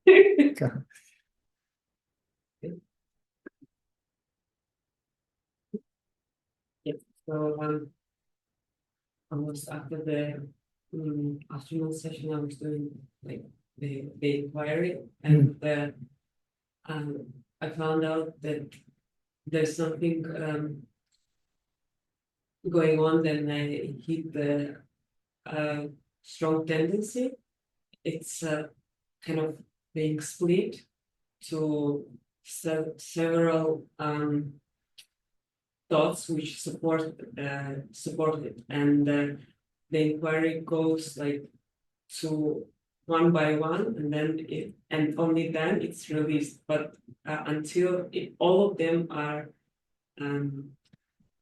Yeah. So I was after the afternoon session, I was doing like the inquiry, and I found out that there's something going on. Then I hit the strong tendency. It's kind of being split to several thoughts which support it, and the inquiry goes like to one by one, and then and only then it's released. But until all of them are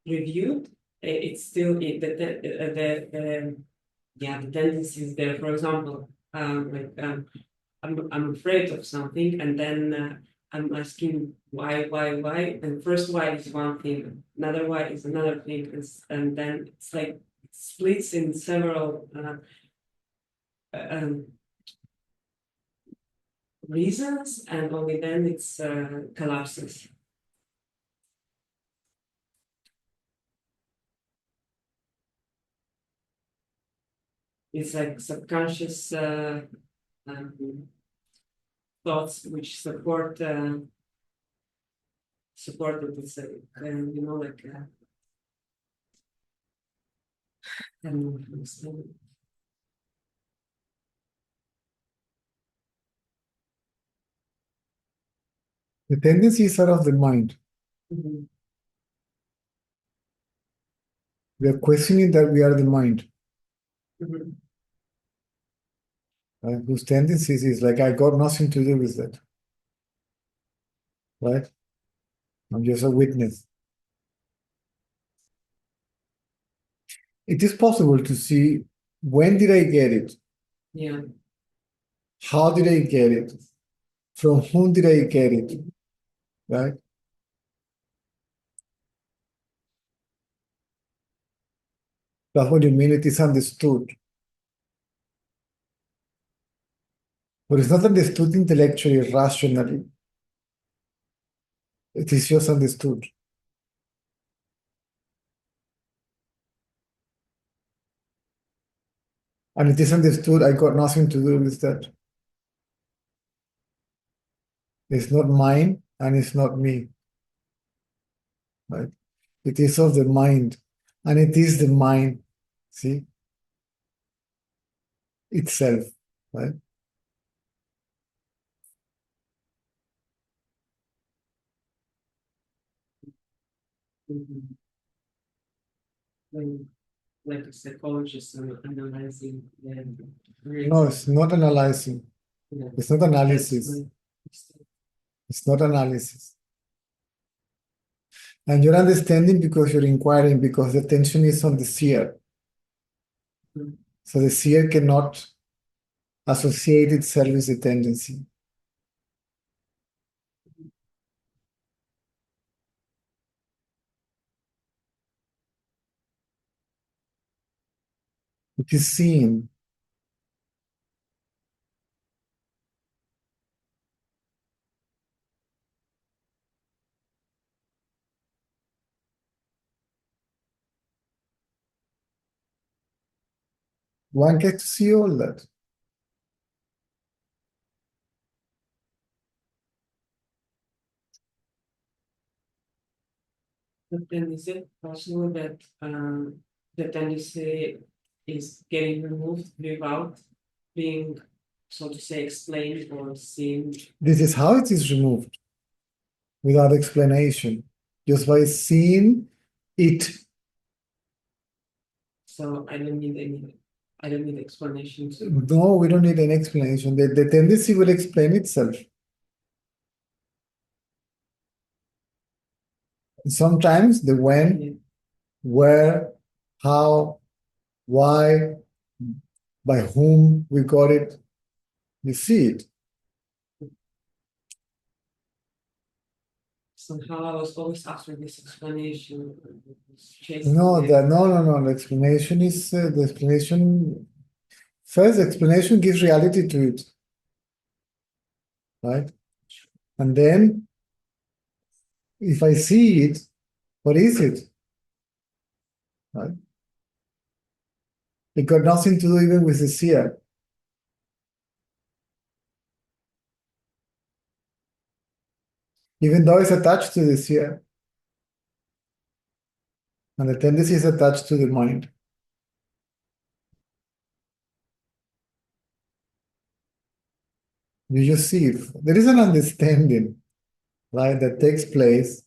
reviewed, it's still the tendency is there. For example, I'm afraid of something, and then I'm asking why, and first why is one thing, another why is another thing, and then it's like it splits in several reasons, and only then it's collapses. It's like subconscious thoughts which support it. It's like, you know, like I don't know if I'm saying it. The tendencies are of the mind. Mm-hmm. We are questioning that we are the mind. Mm-hmm. Whose tendencies is like, I got nothing to do with that. Right? I'm just a witness. It is possible to see when did I get it? Yeah. How did I get it? From whom did I get it? Right? That's what you mean, it is understood. But it's not understood intellectually, rationally. It is just understood. And it is understood, I got nothing to do with that. It's not mine and it's not me. Right? It is of the mind. And it is the mind, see, itself. Right? Mm-hmm. Like a psychologist analyzing the No, it's not analyzing. yeah. It's not analysis. It's not analysis. And you're understanding because you're inquiring, because the attention is on the seer. Mm-hmm. So the seer cannot associate itself with the tendency. It is seen. One gets to see all that. But then is it possible that the tendency is getting removed without being, so to say, explained or seen? This is how it is removed, without explanation, just by seeing it. So I don't need explanation to. No, we don't need an explanation. The tendency will explain itself. Sometimes the when, where, how, why, by whom we got it, you see it. Somehow I was always after this explanation. No, the explanation is the explanation. First, the explanation gives reality to it. right? And then, if I see it, what is it? Right? It got nothing to do even with the seer. Even though it's attached to the seer, and the tendency is attached to the mind. You just see it. There is an understanding, right, that takes place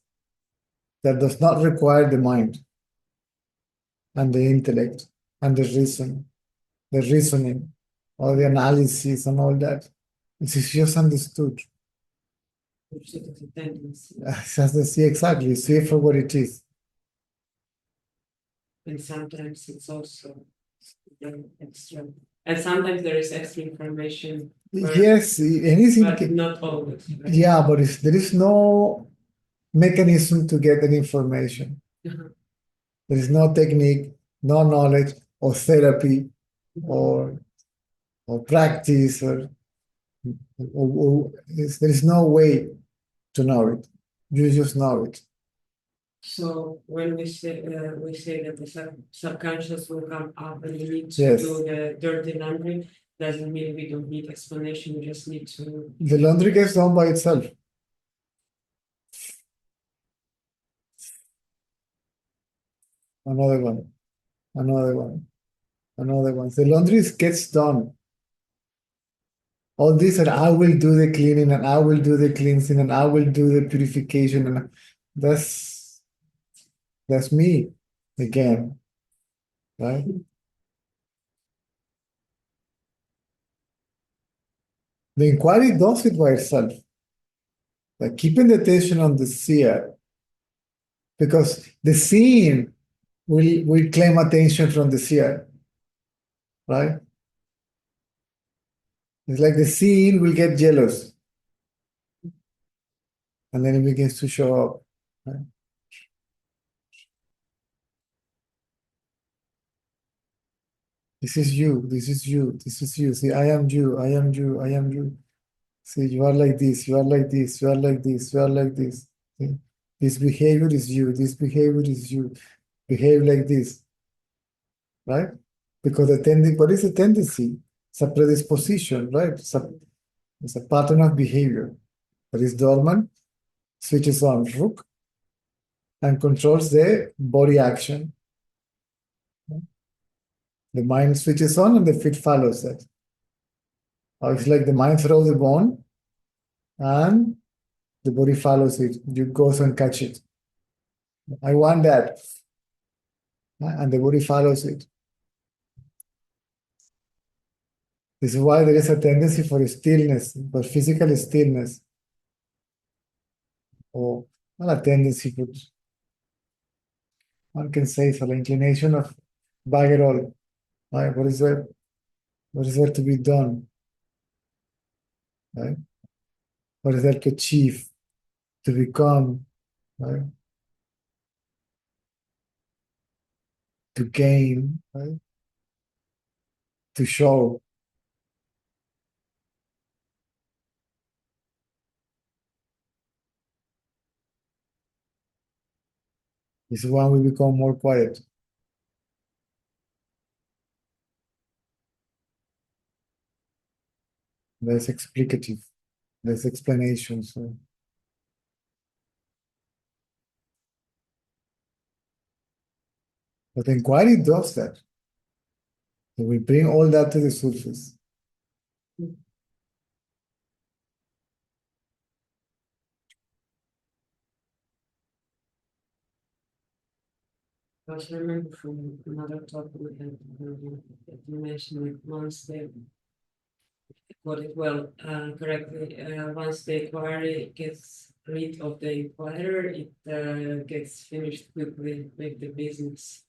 that does not require the mind and the intellect and the reasoning, or the analysis and all that. It is just understood. It's just to see exactly, see it for what it is. And sometimes it's also extra. And sometimes there is extra information. Yes, anything. But not always. Right? Yeah, but there is no mechanism to get that information. There is no technique, no knowledge, or therapy, or practice, or there is no way to know it. You just know it. So when we say that the subconscious will come up and we need to Yes. do the dirty laundry, doesn't mean we don't need explanation. We just need to. The laundry gets done by itself. Another one, another one, another one. The laundry gets done. All this, and I will do the cleaning, and I will do the cleansing, and I will do the purification, and that's me again, right? The inquiry does it by itself, like keeping the attention on the seer, because the seeing will claim attention from the seer, right? It's like the seeing will get jealous, and then it begins to show up, right? This is you, this is you, this is you. See, I am you, I am you, I am you. See, you are like this, you are like this, you are like this, you are like this. See? This behavior is you, this behavior is you. Behave like this, right? Because what is the tendency? It's a predisposition, right? It's a pattern of behavior that is dormant, switches on, and controls the body action. The mind switches on and the feet follows that. Or it's like the mind throws the bone and the body follows it. You goes and catch it. I want that. And the body follows it. This is why there is a tendency for stillness, for physical stillness. Or not a tendency, but one can say so, the inclination of bag it all. Right? What is there? What is there to be done? Right? What is there to achieve, to become, right? To gain, right? To show. This is when we become more quiet. Less explicative, less explanations. But inquiry does that. So we bring all that to the surface. I also remember from another talk we had that you mentioned like once they got it correctly, once the inquiry gets rid of the inquirer, it gets finished quickly with the business.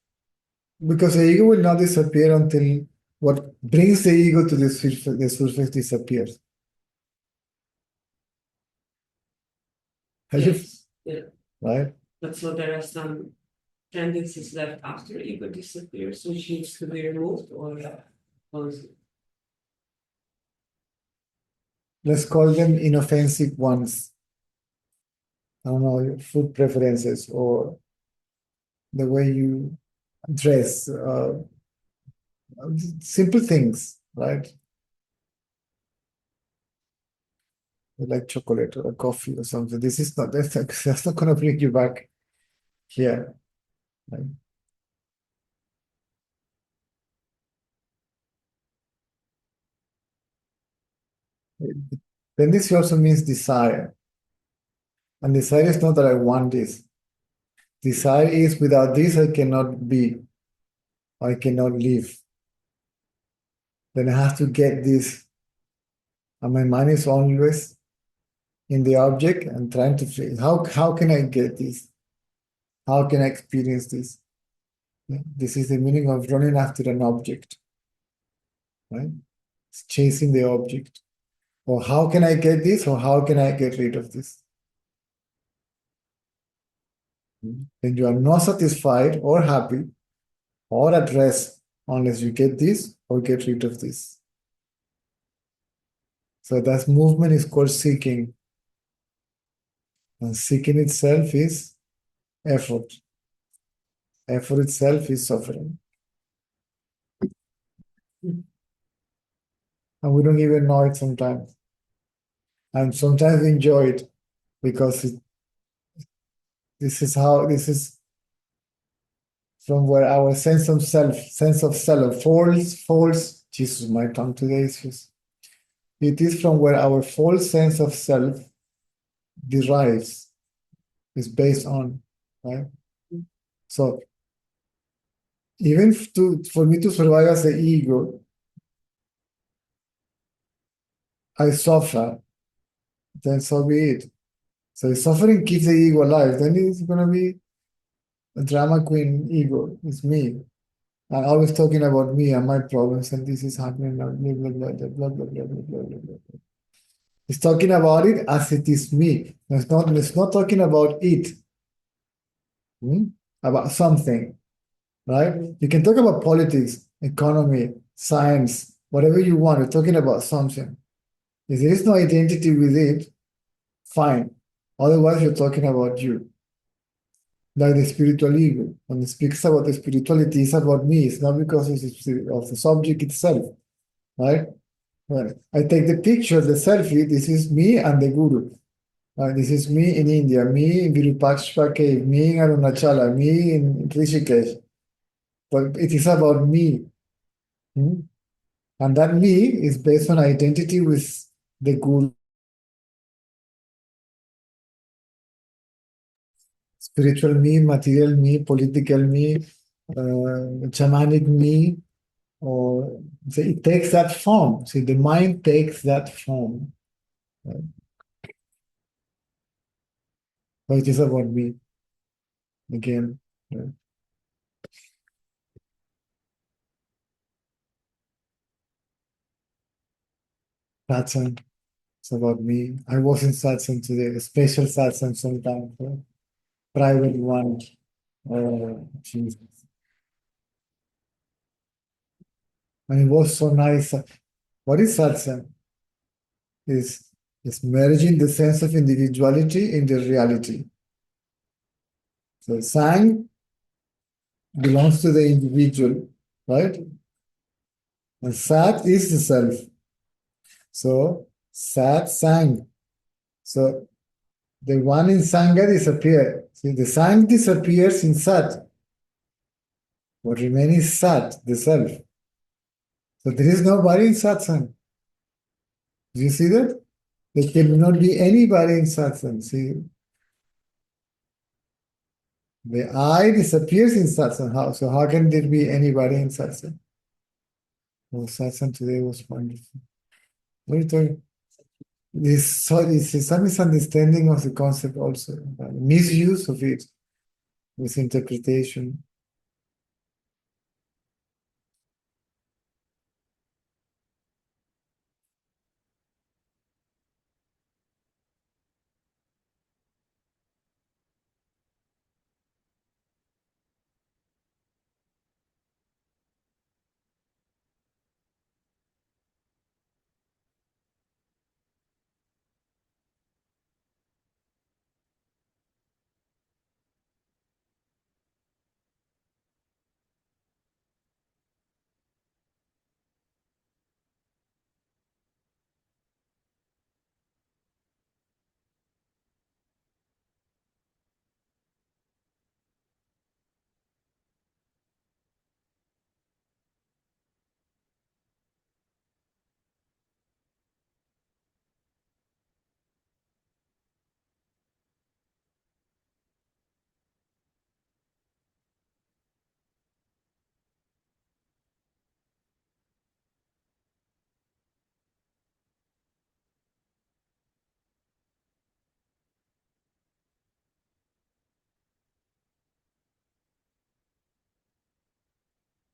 Because the ego will not disappear until what brings the ego to the surface disappears. Yes. Yeah. Right? But so there are some tendencies left after ego disappears, which needs to be removed, or let's call them inoffensive ones. I don't know, your food preferences or the way you dress, simple things, right? You like chocolate or coffee or something. This is not, that's not going to bring you back here, right? Then this also means desire. And desire is not that I want this. Desire is without this I cannot be, I cannot live. Then I have to get this. And my mind is always in the object and trying to figure how can I get this? How can I experience this? This is the meaning of running after an object, right? It's chasing the object. Or how can I get this? Or how can I get rid of this? Then you are not satisfied or happy or at rest unless you get this or get rid of this. So that movement is called seeking. And seeking itself is effort. Effort itself is suffering. And we don't even know it sometimes. And sometimes we enjoy it because this is from where our sense of self, false, Jesus, my tongue today is just, it is from where our false sense of self derives, is based on, right? So even for me to survive as the ego, I suffer, then so be it. So if suffering keeps the ego alive, then it's gonna be a drama queen ego. It's me. I'm always talking about me and my problems, and this is happening now. Blah blah blah blah blah blah blah blah blah blah. It's talking about it as it is me. It's not talking about it, hmm? About something, right? You can talk about politics, economy, science, whatever you want. You're talking about something. If there is no identity with it, fine. Otherwise, you're talking about you. Like the spiritual ego. When it speaks about the spirituality, it's about me. It's not because of the subject itself, right? Well, I take the picture, the selfie. This is me and the guru. This is me in India, me in Virupaksha cave, me in Arunachala, me in Rishikesh. But it is about me. Hmm? And that me is based on identity with the guru. Spiritual me, material me, political me, shamanic me, or so it takes that form. See, the mind takes that form. Right? But it is about me again. Right? Satsang, it's about me. I was in satsang today, a special satsang sometime, right? Private one. Jesus. And it was so nice. What is satsang? Is is merging the sense of individuality in the reality. So sang belongs to the individual, right? And sat is the self. So sat sang. So the one in sanga disappears. See, the sang disappears in sat. What remains is sat, the self. So there is nobody in satsang. Do you see that? There cannot be anybody in satsang. See, the I disappears in satsang. So how can there be anybody in satsang? Oh, satsang today was wonderful. What are you talking? This is some misunderstanding of the concept also, misuse of it, misinterpretation.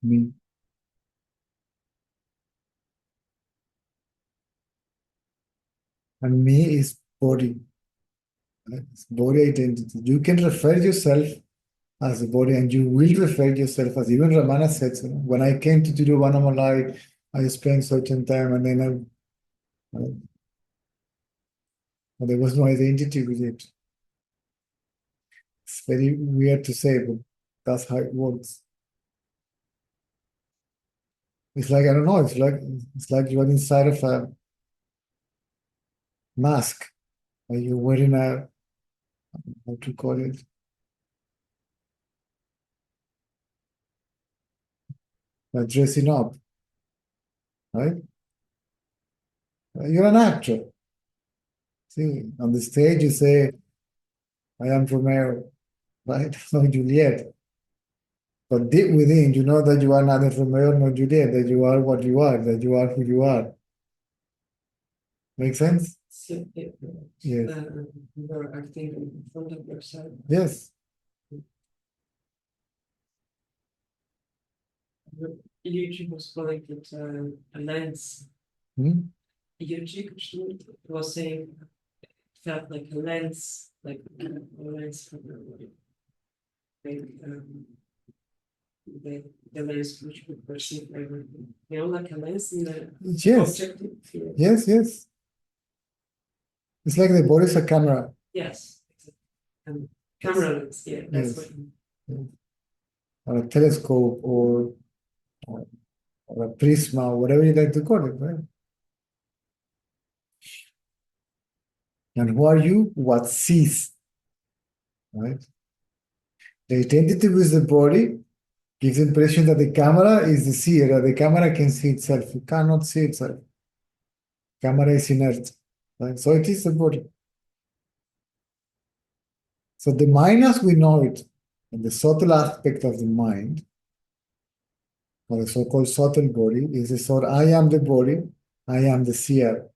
Me. And me is body. Right? It's body identity. You can refer yourself as a body, and you will refer yourself as, even Ramana said, so, when I came to Tiruvannamalai, I spent certain time, and then there was no identity with it. It's very weird to say, but that's how it works. It's like, I don't know, it's like you're inside of a mask, or you're wearing a, how to call it, dressing up, right? You're an actor. See, on the stage you say, I am Romeo, right? No Juliet. But deep within, you know that you are neither Romeo nor Juliet, that you are what you are, that you are who you are. Make sense? So, Yes. you're acting in front of yourself. Yes. YouTube was calling it a lens. Hmm? YouTube was saying it felt like a lens, like a lens from the lens which would perceive everything. You know, like a lens in the Yes. objective field. Yes, yes. It's like the body is a camera. Yes. And camera lens, yeah, that's Yes. what. Or a telescope or a prisma, or whatever you like to call it, right? And who are you? What sees, right? The identity with the body gives the impression that the camera is the seer, that the camera can see itself. It cannot see itself. Camera is inert, right? So it is the body. So the mind as we know it, and the subtle aspect of the mind, or the so-called subtle body, is the sort, I am the body, I am the seer.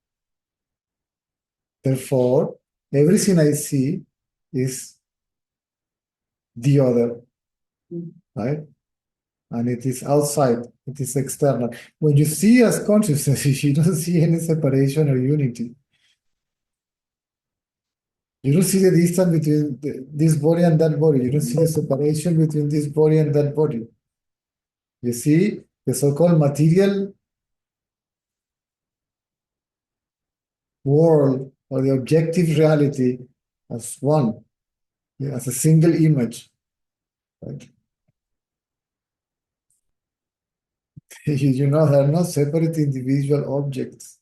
Therefore, everything I see is the other, right? And it is outside, it is external. When you see as consciousness, you don't see any separation or unity. You don't see the distance between this body and that body. You don't see the separation between this body and that body. You see the so-called material world or the objective reality as one, as a single image. Right? You know, there are no separate individual objects.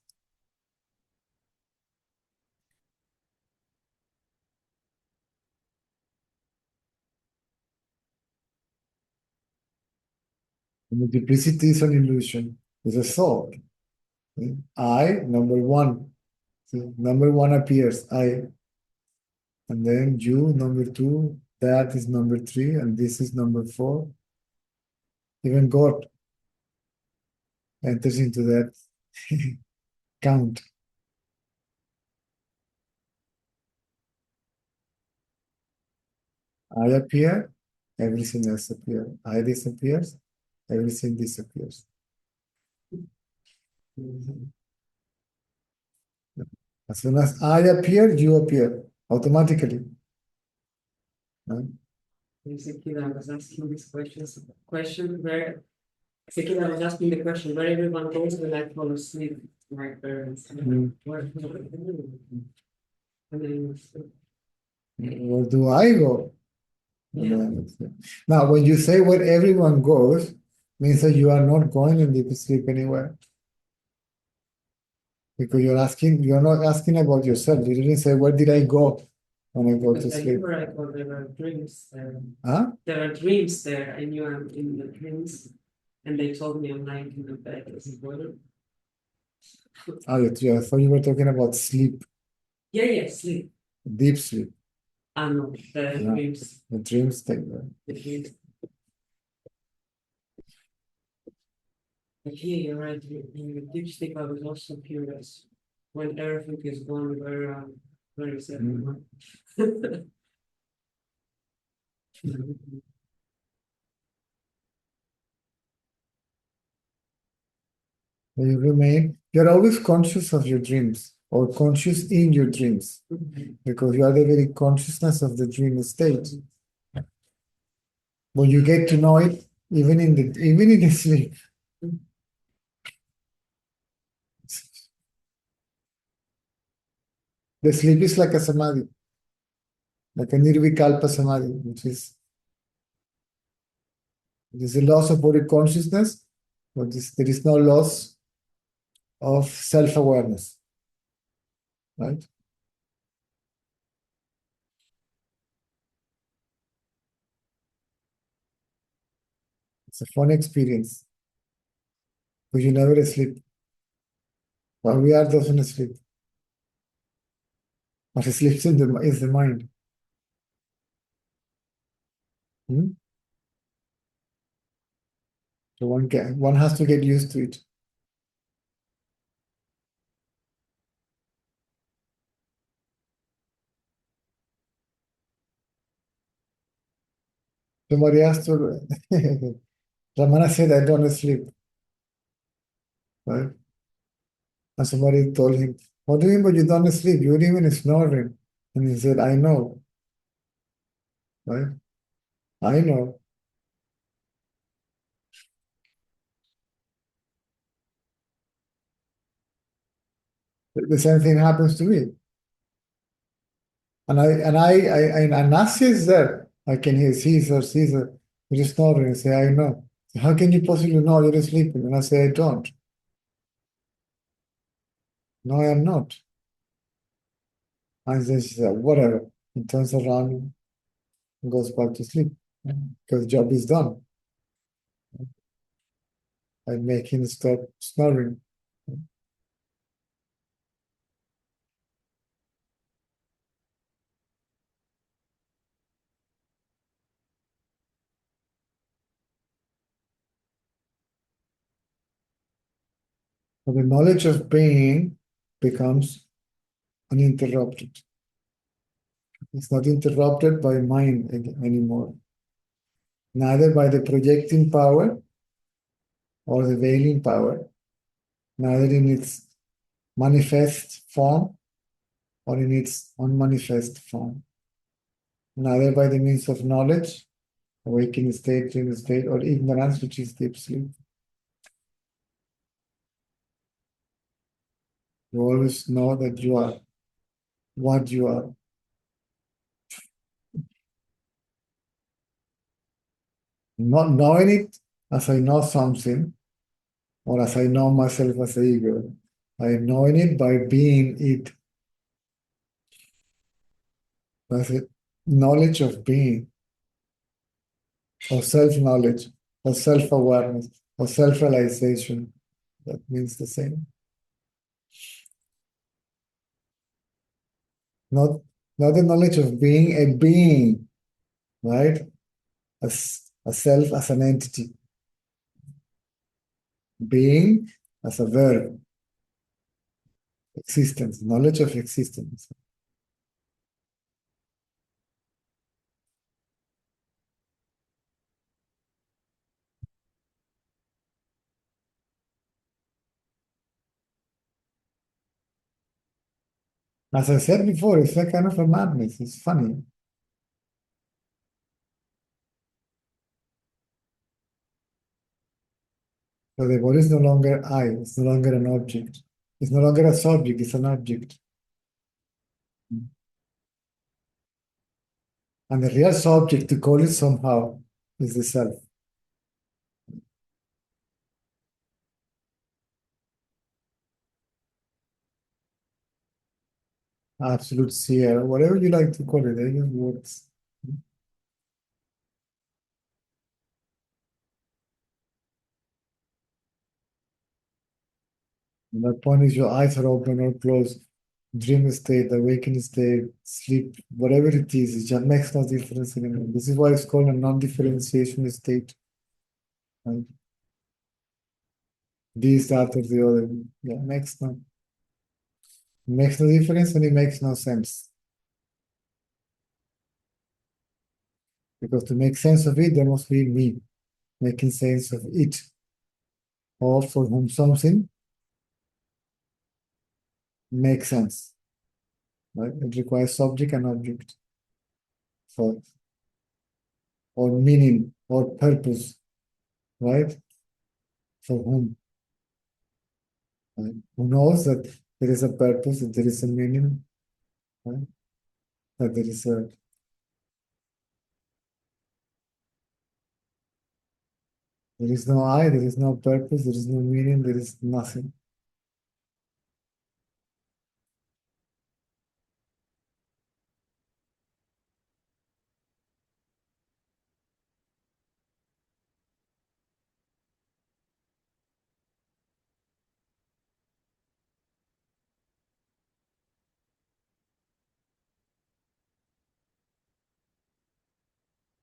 Multiplicity is an illusion. It's a thought. I, number one. So number one appears, I. And then you, number two. That is number three. And this is number four. Even God enters into that count. I appear, everything else appears. I disappears, everything disappears. As soon as I appear, you appear automatically. Right? Basically, I was asking this question where basically I was asking the question where everyone goes when I fall asleep. My parents. Where do I go? Yeah. Now, when you say where everyone goes, means that you are not going in deep sleep anywhere. Because you're not asking about yourself. You didn't say, where did I go when I go to But I sleep? knew where I go, there are dreams there. Huh? There are dreams there. I knew I'm in the dreams. And they told me I'm lying in the bed as a boiler. Oh, yeah, I thought you were talking about sleep, Yeah, sleep. deep sleep. I know, the Yeah. dreams. The dreams take that. The dreams. But yeah, you're right. In the deep sleep, I was also curious. When everything is gone, where is everyone? You remain, you're always conscious of your dreams or conscious in your dreams because you are the very consciousness of the dream state. But you get to know it even in the sleep. The sleep is like a samadhi, like a nirvikalpa samadhi, which is a loss of body consciousness, but there is no loss of self-awareness, right? It's a fun experience, but you never sleep. While we are doesn't sleep. What sleeps is the mind. Hmm? So one has to get used to it. Somebody has to. Ramana said, "I don't sleep." Right? And somebody told him, "What do you mean, but you don't sleep? You're even snoring." And he said, "I know." Right? I know. The same thing happens to me. And Nasya is there. I can hear Caesar, you're snoring. I say, I know. How can you possibly know you're sleeping? And I say, I don't. No, I am not. And then she said, whatever. He turns around and goes back to sleep because job is done. I make him stop snoring. So the knowledge of being becomes uninterrupted. It's not interrupted by mind anymore, neither by the projecting power or the veiling power, neither in its manifest form or in its unmanifest form, neither by the means of knowledge, awakening state, dream state, or ignorance, which is deep sleep. You always know that you are what you are. Not knowing it as I know something, or as I know myself as a ego. I knowing it by being it. That's it. Knowledge of being, or self-knowledge, or self-awareness, or self-realization. That means the same. Not, not the knowledge of being a being, right? As a self, as an entity. Being as a verb. Existence, knowledge of existence. As I said before, it's a kind of a madness. It's funny. So the body is no longer I, it's no longer an object. It's no longer a subject, it's an object. And the real subject, to call it somehow, is the self. Absolute seer, whatever you like to call it, they use words. And that point is your eyes are open or closed, dream state, awakening state, sleep, whatever it is, it just makes no difference anymore. This is why it's called a non-differentiation state. Right? This, that, or the other. Yeah, makes no difference and it makes no sense. Because to make sense of it, there must be me making sense of it, or for whom something make sense, right? It requires subject and object for, or meaning or purpose, right? For whom? Right? Who knows that there is a purpose, that there is a meaning, right? That there is a there is no I, there is no purpose, there is no meaning, there is nothing.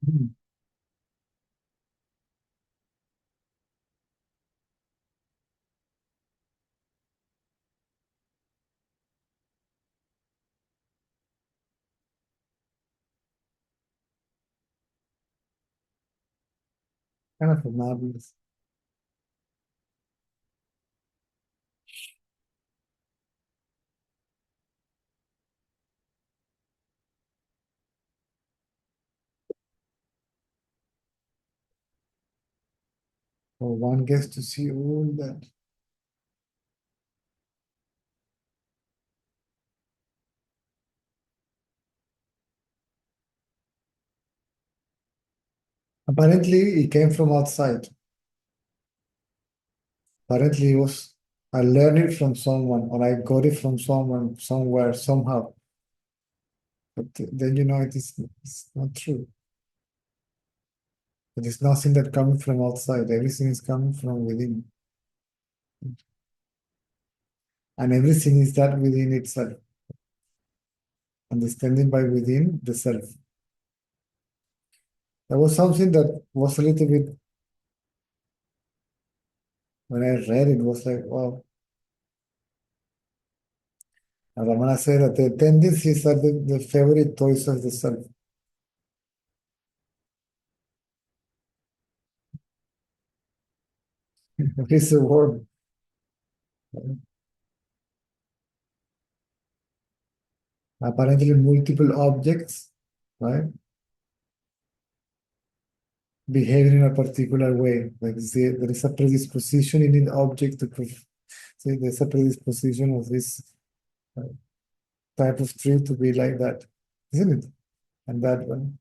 Hmm. Kind of a marvelous. So one gets to see all that. Apparently, he came from outside. Apparently, he was I learned it from someone, or I got it from someone, somewhere, somehow. But then it's not true. There is nothing that coming from outside. Everything is coming from within, and everything is that within itself. Understanding by within the self. There was something that was a little bit when I read it was like, wow. And Ramana said that the tendencies are the favorite toys of the self. What is the word? Apparently, multiple objects, right? Behave in a particular way. Like there is a predisposition in the object to say there's a predisposition of this uh, type of tree to be like that, isn't it? And that one,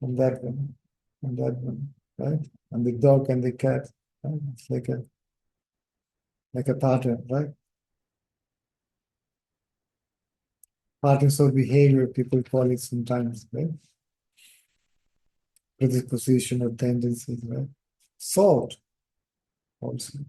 and that one, and that one, right? And the dog and the cat, right? It's like a pattern, right? Patterns of behavior, people call it sometimes, right? Predisposition or tendencies, right? Thought also.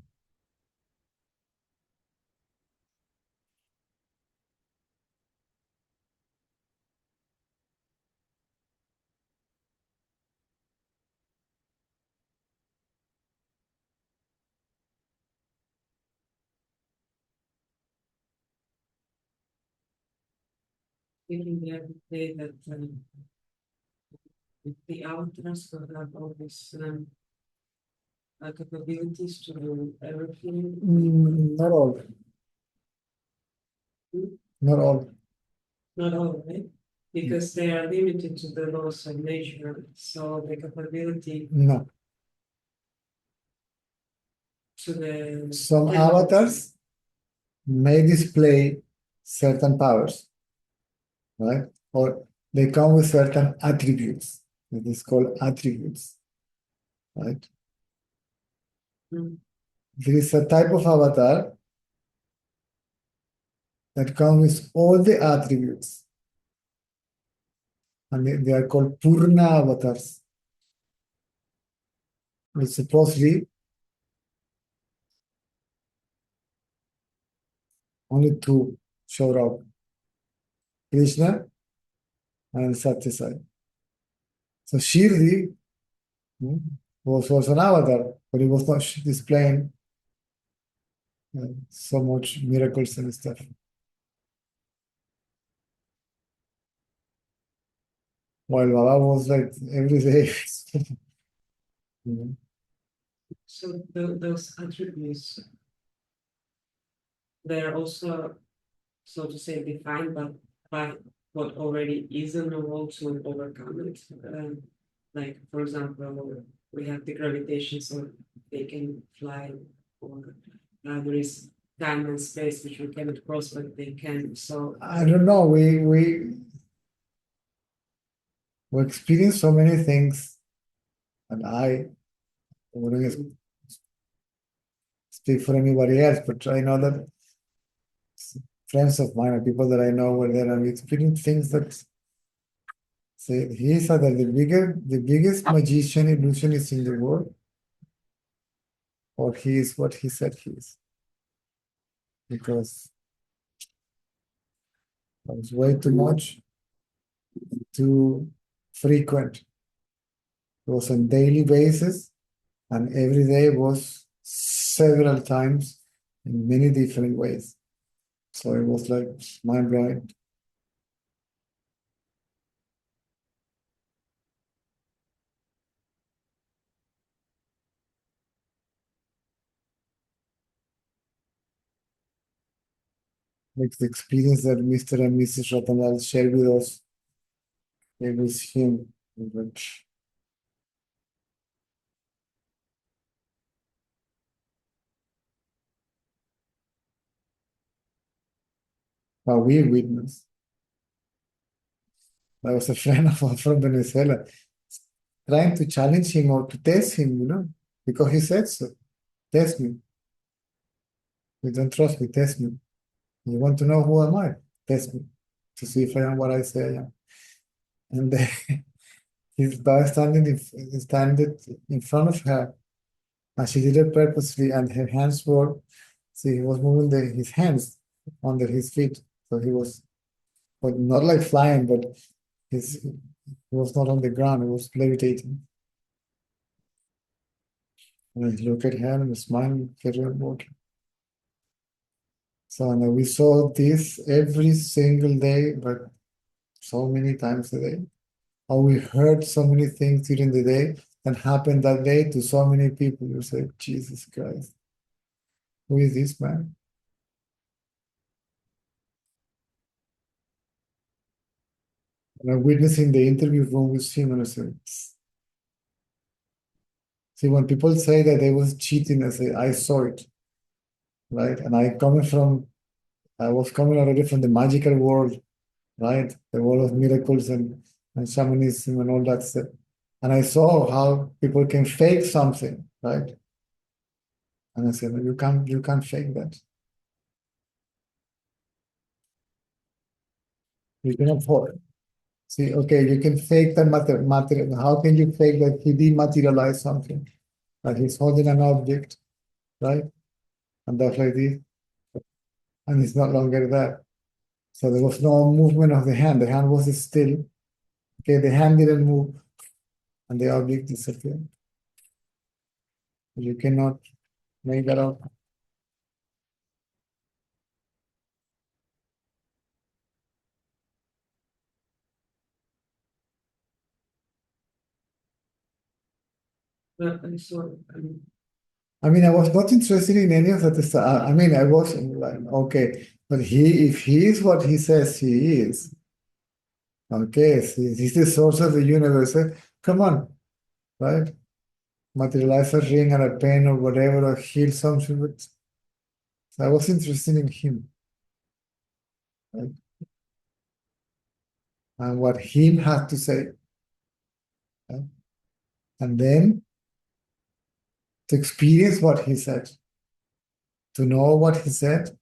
Thinking the other day that the avatars will have all these capabilities to do everything. Not all. Not all. Not all, right? Because they are limited to the laws of nature, so the capability No. to the Some avatars may display certain powers, right? Or they come with certain attributes. It is called attributes, right? Mm. There is a type of avatar that comes with all the attributes, and they are called Purna avatars. Which supposedly only two showed up, Krishna and Satyasai. So Shirdi was an avatar, but he was not displaying so much miracles and stuff. While Baba was like every day. So those attributes, they're also so to say, defined by what already is in the world to overcome it. Like, for example, we have the gravitation, so they can fly, or there is time and space which we cannot cross, but they can. So I don't know. We experience so many things, and I wouldn't speak for anybody else, but I know that friends of mine or people that I know were there, and we experienced things that say he said that the biggest magician illusionist in the world, or he is what he said he is, because it was way too much, too frequent. It was on daily basis, and every day was several times in many different ways. So it was like mind-blowing. Like the experience that Mr. and Mrs. Ratanal shared with us, it was him. But how we witnessed. There was a friend of ours from Venezuela trying to challenge him or to test him, because he said so. Test me. You don't trust me, test me. You want to know who am I? Test me to see if I am what I say I am. And then his bar standing in front of her, and she did it purposely, and her hands were, see, he was moving his hands under his feet. So he was, but not like flying, but he was not on the ground, he was levitating. And I look at her and smile and carry on walking. So now we saw this every single day, but so many times a day. Or we heard so many things during the day that happened that day to so many people. You say, Jesus Christ, who is this man? And I'm witnessing the interview room with him, and I said, see, when people say that they was cheating, I say, I saw it, right? And I was coming already from the magical world, right? The world of miracles and shamanism and all that stuff. And I saw how people can fake something, right? And I said, no, you can't fake that. You cannot afford. See, okay, you can fake the material. How can you fake that he dematerialized something? That he's holding an object, right? And that's like this, and it's no longer there. So there was no movement of the hand. The hand was still. Okay, the hand didn't move, and the object disappeared. You cannot make that up. so I mean, I was not interested in any of that stuff. I mean, I was like, okay, but if he is what he says he is, okay, so he's the source of the universe. Come on, right? Materialize a ring and a pen or whatever, or heal something. But so I was interested in him, right? And what he had to say, right? And then to experience what he said, to know what he said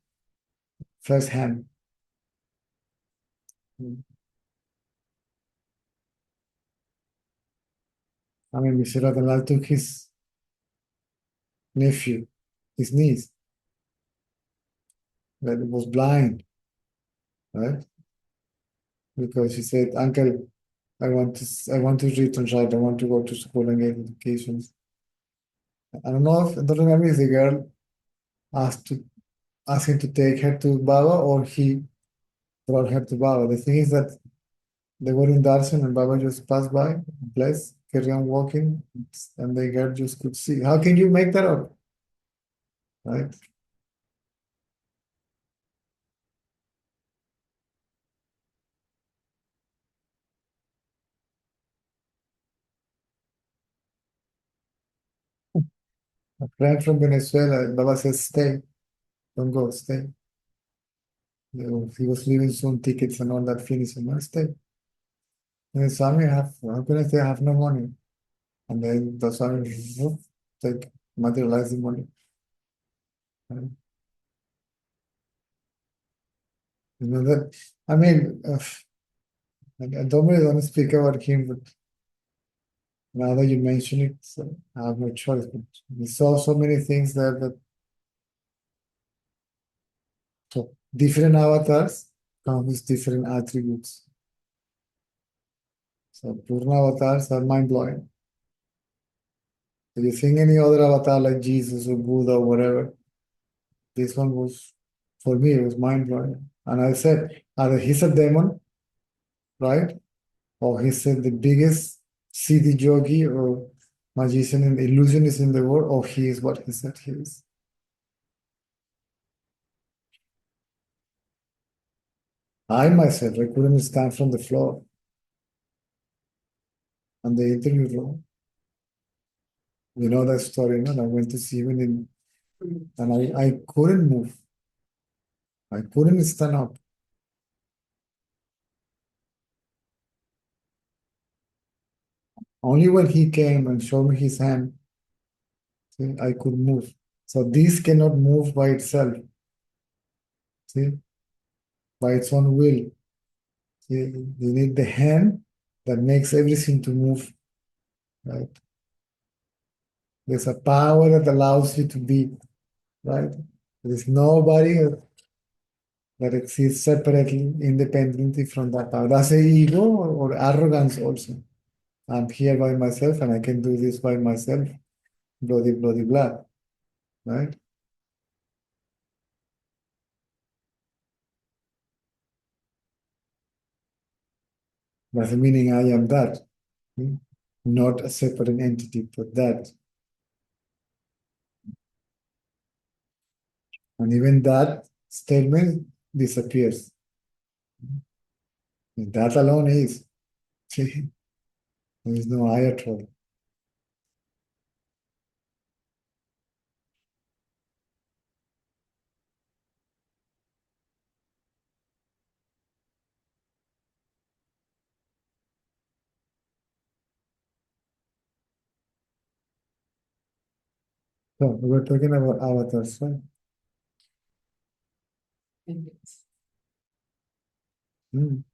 firsthand. I mean, Mr. Radhalal took his nephew, his niece, that was blind, right? Because he said, Uncle, I want to read and write. I want to go to school and get education. I don't remember if the girl asked him to take her to Baba or he brought her to Baba. The thing is that they were in darshan and Baba just passed by, blessed, carry on walking, and the girl just could see. How can you make that up? Right? A friend from Venezuela, Baba says, stay, don't go, stay. You know, he was leaving soon, tickets and all that finish, and I stay. And Swami, how can I say I have no money? And then the Swami, whoop, take materializing money. Right? You know that, I mean, I don't really want to speak about him, but now that you mention it, so I have no choice. But we saw so many things there that so different avatars come with different attributes. So Purna avatars are mind blowing. If you think any other avatar like Jesus or Buddha or whatever, this one was, for me, it was mind blowing. And I said, either he's a demon, right? Or he's the biggest Siddhi yogi or magician and illusionist in the world, or he is what he said he is. I myself, I couldn't stand from the floor on the interview room. You know that story, no? I went to see him and I couldn't move. I couldn't stand up. Only when he came and showed me his hand, see, I could move. So this cannot move by itself, see, by its own will. See, you need the hand that makes everything to move, right? There's a power that allows you to be, right? There is nobody that exists separately, independently from that power. That's the ego or arrogance also. I'm here by myself and I can do this by myself, bloody, bloody, blah, right? That's the meaning I am that, not a separate entity, but that. And even that statement disappears. That alone is. There is no I at all. So we were talking about avatars, right? Mm.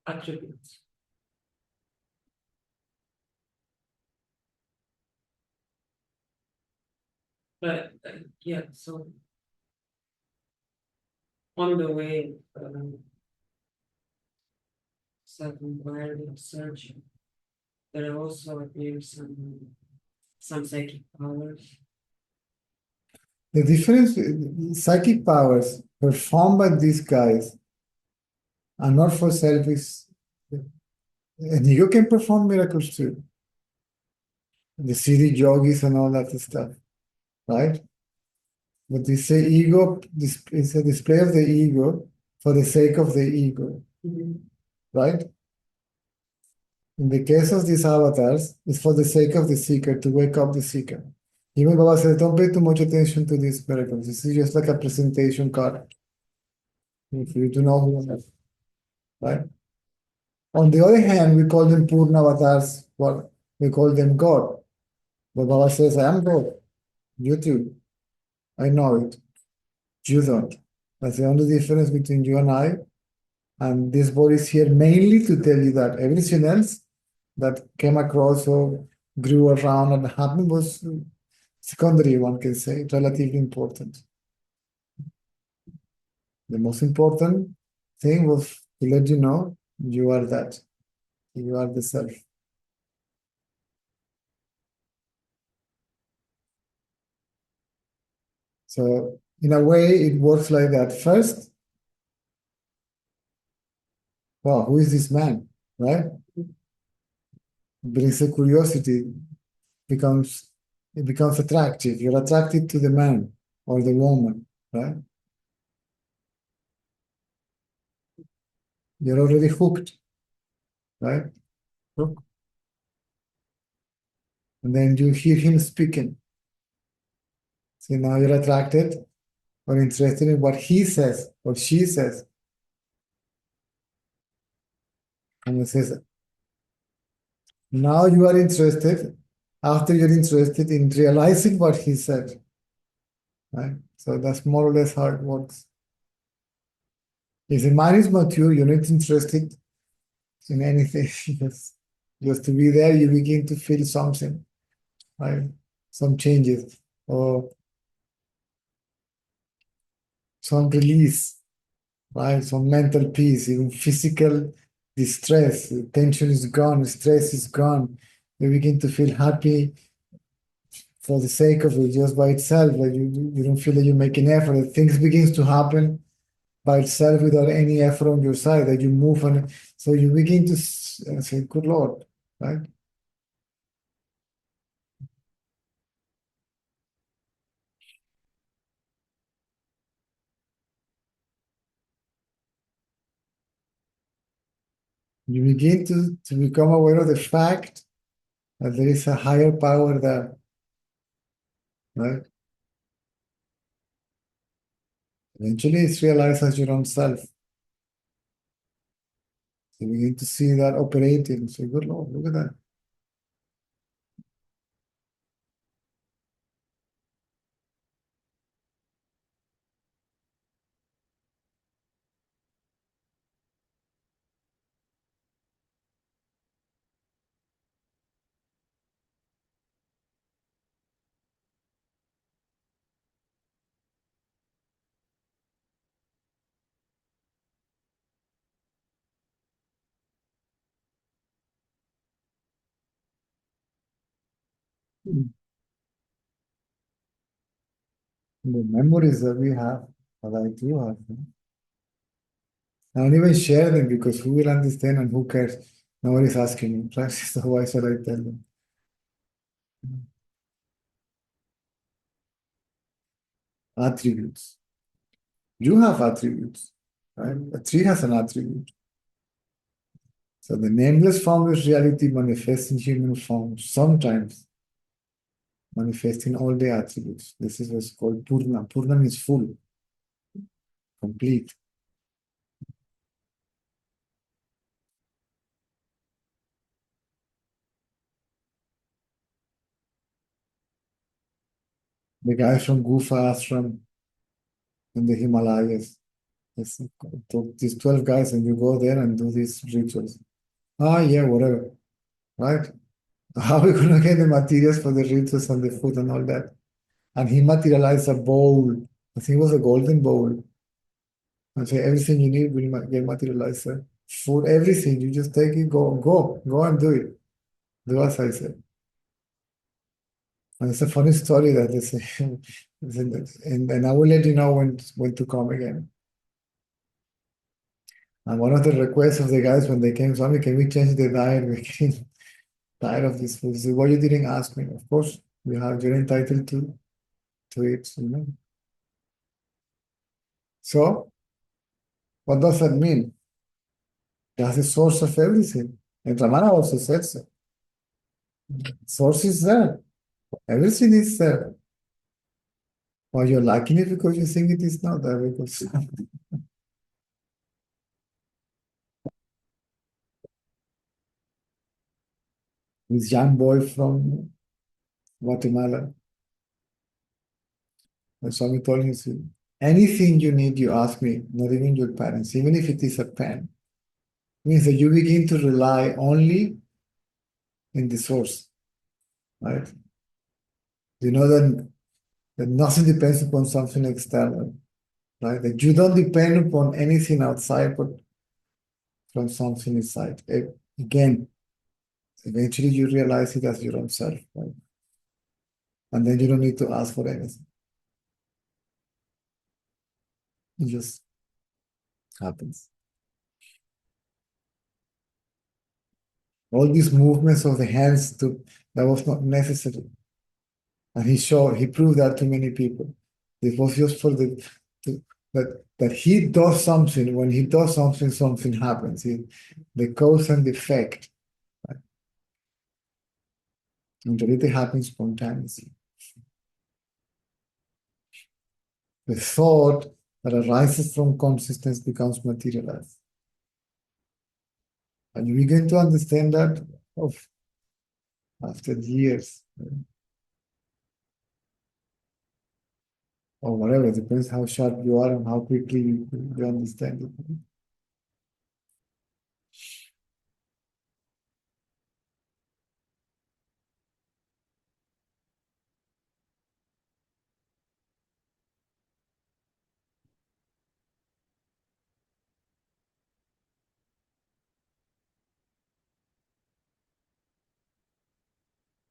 Attributes. But yeah, so on the way, self-inquiry and searching, there also appear some psychic powers. The difference, psychic powers performed by these guys are not for selfish. And you can perform miracles too. The Siddhi yogis and all that stuff, right? But they say ego is a display of the ego for the sake of the ego, right? In the case of these avatars, it's for the sake of the seeker, to wake up the seeker. Even Baba says, don't pay too much attention to these miracles. This is just like a presentation card. If you do know who are, right? On the other hand, we call them Purna avatars, what we call them God. But Baba says, I am God. You too. I know it. You don't. That's the only difference between you and I. And this body is here mainly to tell you that everything else that came across or grew around and happened was secondary, one can say, relatively important. The most important thing was to let you know you are that. You are the self. So in a way, it works like that. First, wow, who is this man? Right? Brings a curiosity, becomes it becomes attractive. You're attracted to the man or the woman, right? You're already hooked, right? Hook. And then you hear him speaking. See, now you're attracted or interested in what he says or she says. And it says, now you are interested, after you're interested in realizing what he said. Right? So that's more or less how it works. If the mind is mature, you're not interested in anything. Just to be there, you begin to feel something, right? Some changes or some release, right? Some mental peace, even physical distress, tension is gone, stress is gone. You begin to feel happy for the sake of it, just by itself. Like you don't feel that you make an effort. Things begins to happen by itself without any effort on your side. That you move and so you begin to say, "Good Lord," right? You begin to become aware of the fact that there is a higher power there, right? Eventually, it's realized as your own self. You begin to see that operating. Say, "Good Lord, look at that." The memories that we have, that I do have, I don't even share them because who will understand and who cares? Nobody's asking me, right? So why should I tell them? Attributes. You have attributes, right? A tree has an attribute. So the nameless formless reality manifests in human form, sometimes manifesting all the attributes. This is what's called Purna. Purna means full, complete. The guys from Gufa Ashram in the Himalayas, these 12 guys, and you go there and do these rituals. Ah, yeah, whatever, right? How are we going to get the materials for the rituals and the food and all that? And he materialized a bowl. I think it was a golden bowl. And say everything you need will get materialized. Sir. Food, everything. You just take it, go and do it. Do as I said. And it's a funny story that they say, and I will let you know when to come again. And one of the requests of the guys when they came, Swami, can we change the diet? We're getting tired of this food. He said, well, you didn't ask me. Of course, you're entitled to it, you know. So, what does that mean? That's the source of everything. And Ramana also said so. Source is there. Everything is there. Or you're liking it because you think it is not there. Because this young boy from Guatemala, and Swami told him, anything you need, you ask me, not even your parents, even if it is a pen. Means that you begin to rely only in the source, right? You know that nothing depends upon something external, right? That you don't depend upon anything outside, but from something inside. Again, eventually you realize it as your own self, right? And then you don't need to ask for anything. It just happens. All these movements of the hands that was not necessary. And he proved that to many people. It was just for that he does something. When he does something, something happens. The cause and the effect. Right? And everything happens spontaneously. The thought that arises from consciousness becomes materialized. And you begin to understand that after years, or whatever, it depends how sharp you are and how quickly you understand it.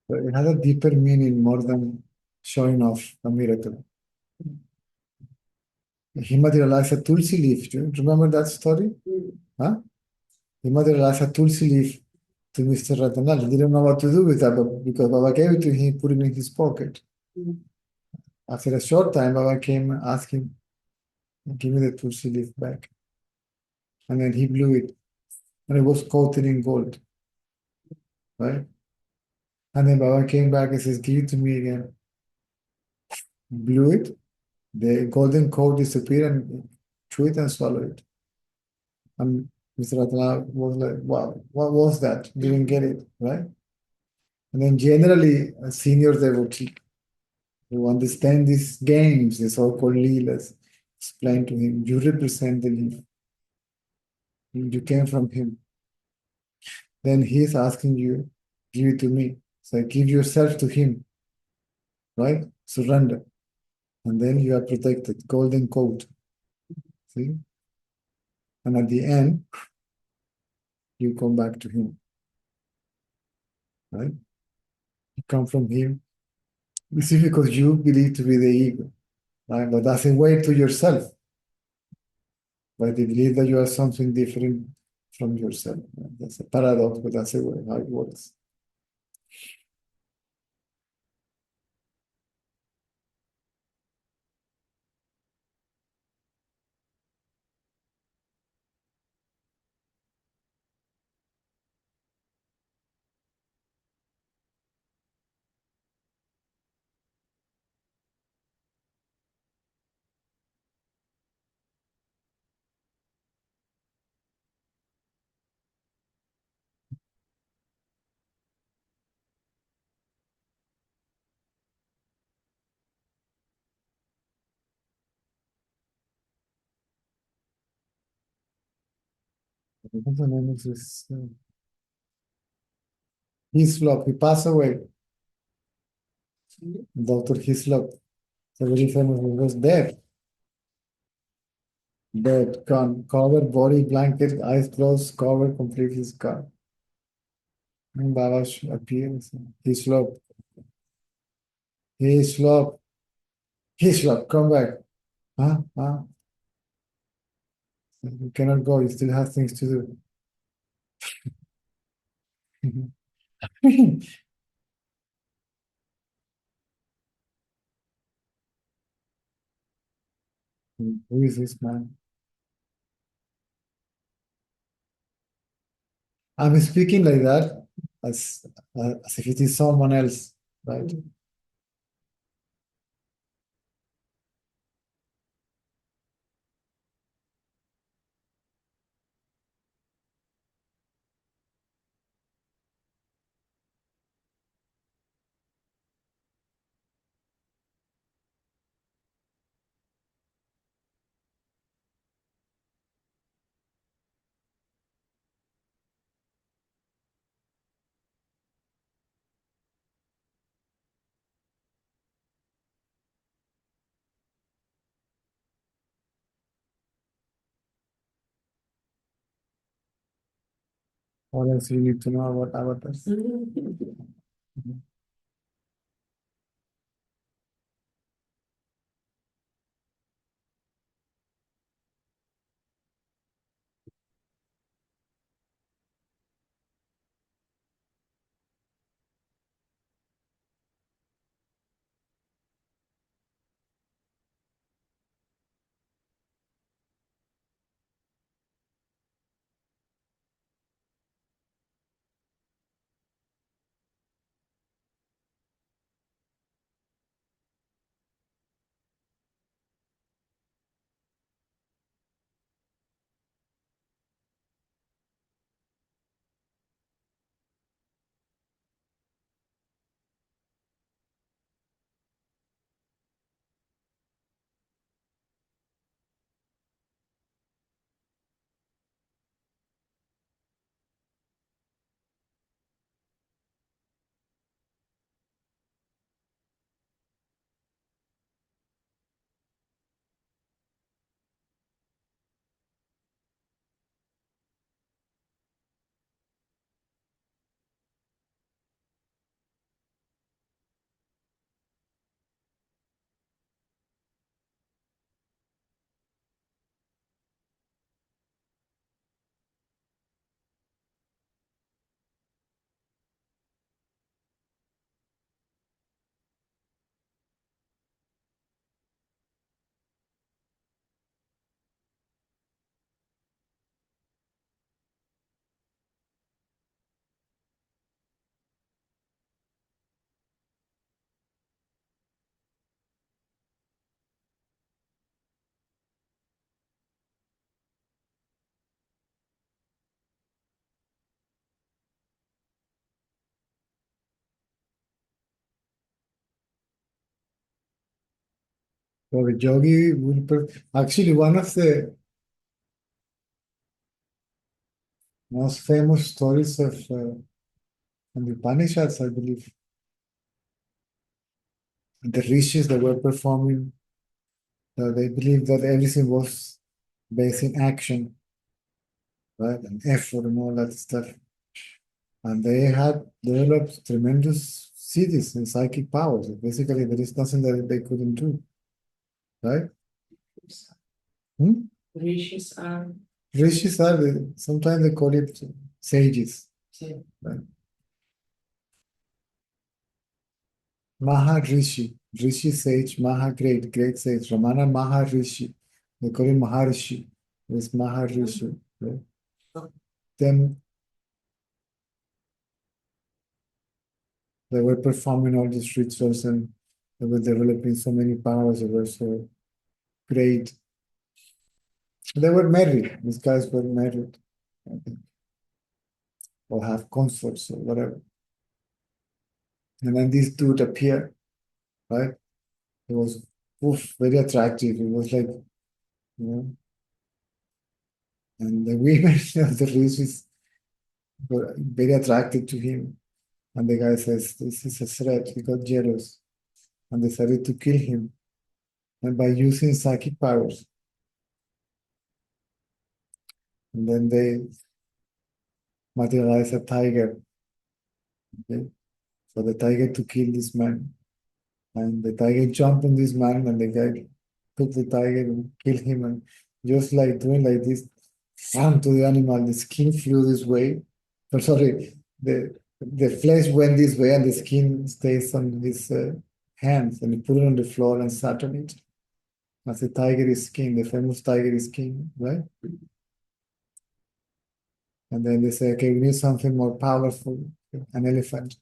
So it has a deeper meaning more than showing off a miracle. He materialized a tulsi leaf. Do you remember that story? Huh? He materialized a tulsi leaf to Mr. Ratanal. He didn't know what to do with that, but because Baba gave it to him, he put it in his pocket. After a short time, Baba came and asked him, give me the tulsi leaf back. And then he blew it, and it was coated in gold, right? And then Baba came back and says, give it to me again. Blew it, the golden coat disappeared, and chew it and swallow it. And Mr. Ratana was like, wow, what was that? Didn't get it, right? And then generally, a senior devotee who understand these games, the so-called leelas, explain to him, you represent the leaf. You came from him. Then he's asking you, give it to me. So give yourself to him, right? Surrender. And then you are protected, golden coat. See? And at the end, you come back to him, right? You come from him. This is because you believe to be the ego, right? But that's a way to yourself. But they believe that you are something different from yourself. Right? That's a paradox, but that's the way how it works. What's the name of this? Hislop, he passed away. Dr. Hislop, the very famous, he was dead. Dead, gone, covered, body, blanket, eyes closed, covered, completely scarred. And Baba appears. Hislop, Hislop, Hislop, come back. Huh? Huh? You cannot go, you still have things to do. Who is this man? I'm speaking like that as if it is someone else, right? What else you need to know about avatars? Mhm. So the yogi will actually one of the most famous stories of in the Upanishads, I believe, the rishis that were performing, they believed that everything was based in action, right, and effort and all that stuff. And they had developed tremendous cities and psychic powers. Basically, there is nothing that they couldn't do, right? Rishis are Rishis are, sometimes they call it sages, same. right? Maharishi, Rishi sage, Maha great, great sage, Ramana Maharishi. They call him Maharishi. It's Maharishi. Right? Then they were performing all these rituals and they were developing so many powers. They were so great. They were married. These guys were married, I think, or have consorts or whatever. And then this dude appeared, right? He was very attractive. He was like, and the women of the rishis were very attracted to him. And the guy says, this is a threat. He got jealous and decided to kill him. And by using psychic powers. And then they materialize a tiger. Okay? For the tiger to kill this man. And the tiger jumped on this man and the guy took the tiger and killed him. And just like doing like this, to the animal, the skin flew this way. Or sorry, the flesh went this way and the skin stays on his hands and he put it on the floor and sat on it. As the tiger is king, the famous tiger is king, right? And then they say, okay, we need something more powerful, an elephant.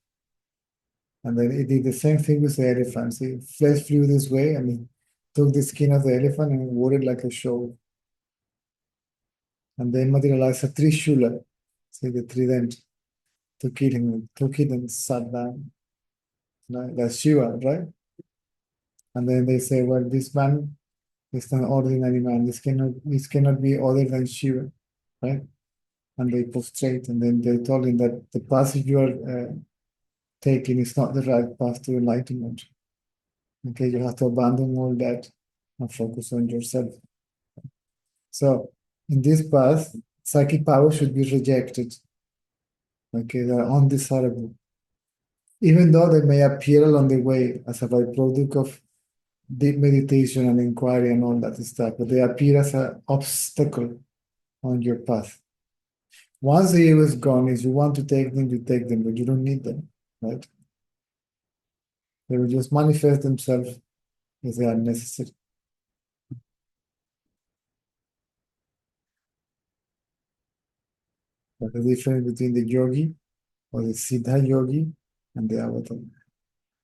And then it did the same thing with the elephant. See, flesh flew this way and he took the skin of the elephant and wore it like a show. And then materialized a trishula, see the trident, to kill him, took it and sat down. Right? That's Shiva, right? And then they say, well, this man is an ordinary man. This cannot be other than Shiva, right? And they prostrate, and then they told him that the path you are taking is not the right path to enlightenment. Okay, you have to abandon all that and focus on yourself. So, in this path, psychic power should be rejected. Okay, they're undesirable. Even though they may appear along the way as a byproduct of deep meditation and inquiry and all that stuff, but they appear as an obstacle on your path. Once the ego is gone, if you want to take them, you take them, but you don't need them, right? They will just manifest themselves if they are necessary. But the difference between the yogi or the Siddha yogi and the avatar,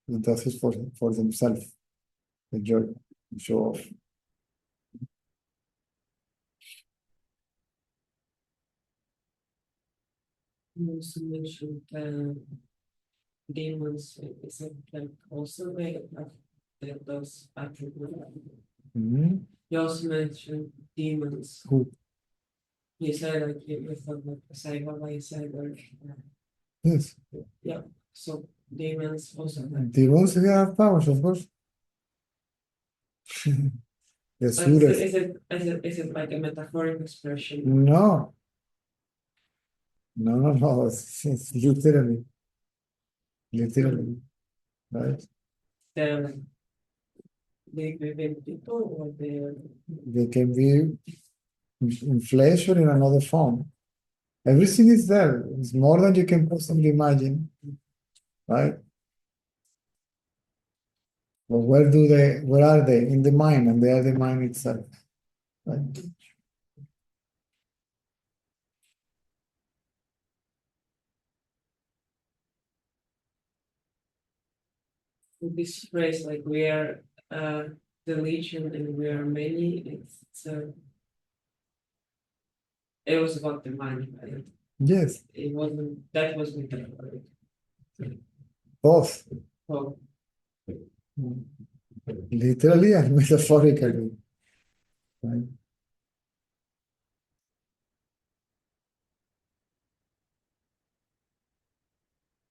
it does it for themselves, the yogi, show off. You also mentioned demons. Is it like also they have those attributes? You also mentioned demons. Who? You said like you thought like Sai Baba, you said Yes. yeah. So demons also have. Demons have powers, of course. The But Suras. is it like a metaphorical expression? No. No. It's literally, right? They're like they living people or They can be in flesh or in another form. Everything is there. It's more than you can possibly imagine, right? But where are they? In the mind, and they are the mind itself. Right? this phrase like we are the legion and we are many. It was about the mind, right? Yes, It wasn't. That was metaphoric. both. Oh, literally and metaphorically. Right?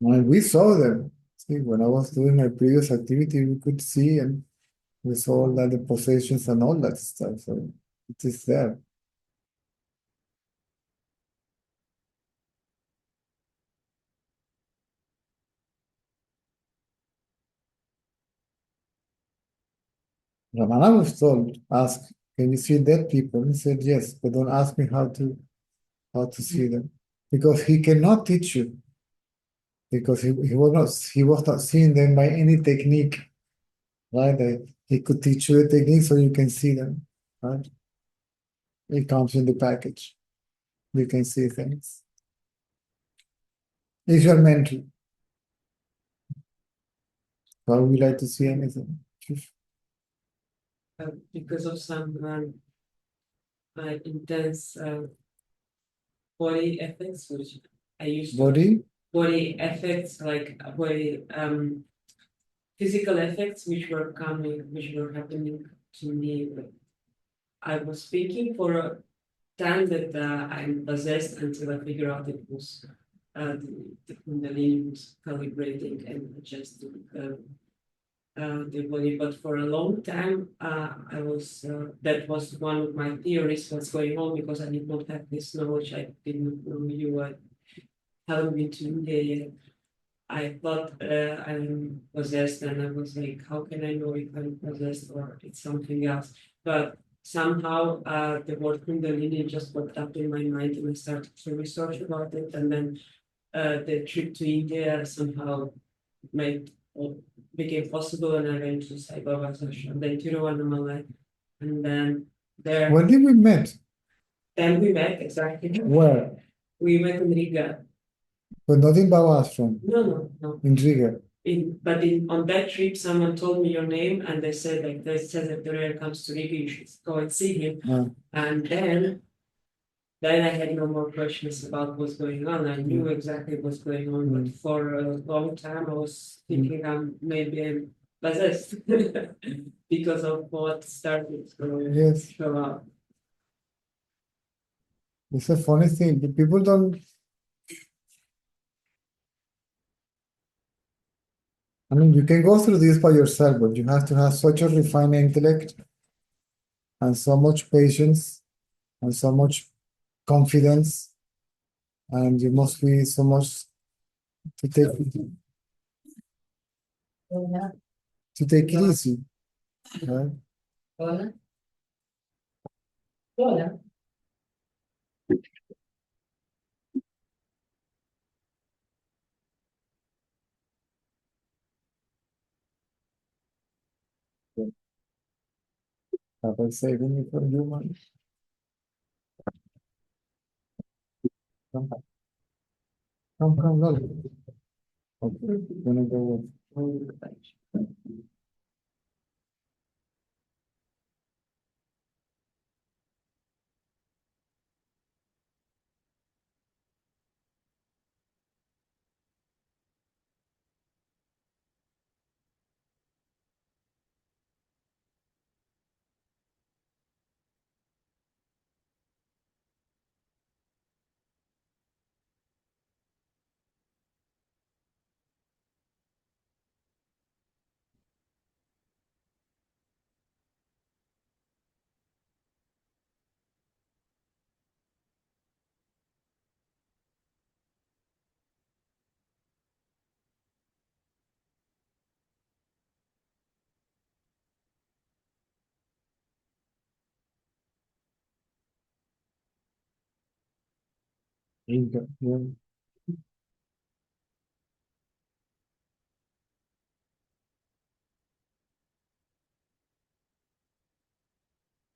And we saw them. See, when I was doing my previous activity, we could see and we saw all that the possessions and all that stuff. So it is there. Ramana was told, ask, can you see dead people? He said, yes, but don't ask me how to see them. Because he cannot teach you. Because he was not seeing them by any technique. Right? He could teach you the technique so you can see them. Right? It comes in the package. You can see things. If you're mental, how would you like to see anything? Because of some intense body effects, which I used to body effects, like body physical effects, which were happening to me. I was speaking for a time that I'm possessed until I figure out it was the Kundalini was calibrating and adjusting the body. But for a long time, I was that was one of my theories what's going on, because I did not have this knowledge. I didn't know you hadn't been to India yet. I thought I'm possessed, and I was like, how can I know if I'm possessed or it's something else? But somehow the word Kundalini just popped up in my mind, and I started to research about it. And then the trip to India somehow made became possible, and I went to Sai Baba's ashram, then Tiruvannamalai, and then there. When did we met? Then we met exactly. Where? We met in Riga. But not in Baba ashram. No. In Riga. On that trip, someone told me your name, and they said that Teruel comes to Riga, you should go and see him. And then I had no more questions about what's going on. I knew exactly what's going on, but for a long time I was thinking I'm possessed because of what started to show up. It's a funny thing. People don't. I mean, you can go through this by yourself, but you have to have such a refined intellect and so much patience and so much confidence, and you must be so much to take it easy, right? Hola. Hola. Have I saved any for you, man? Come, Lolly. Okay, gonna go. Yeah.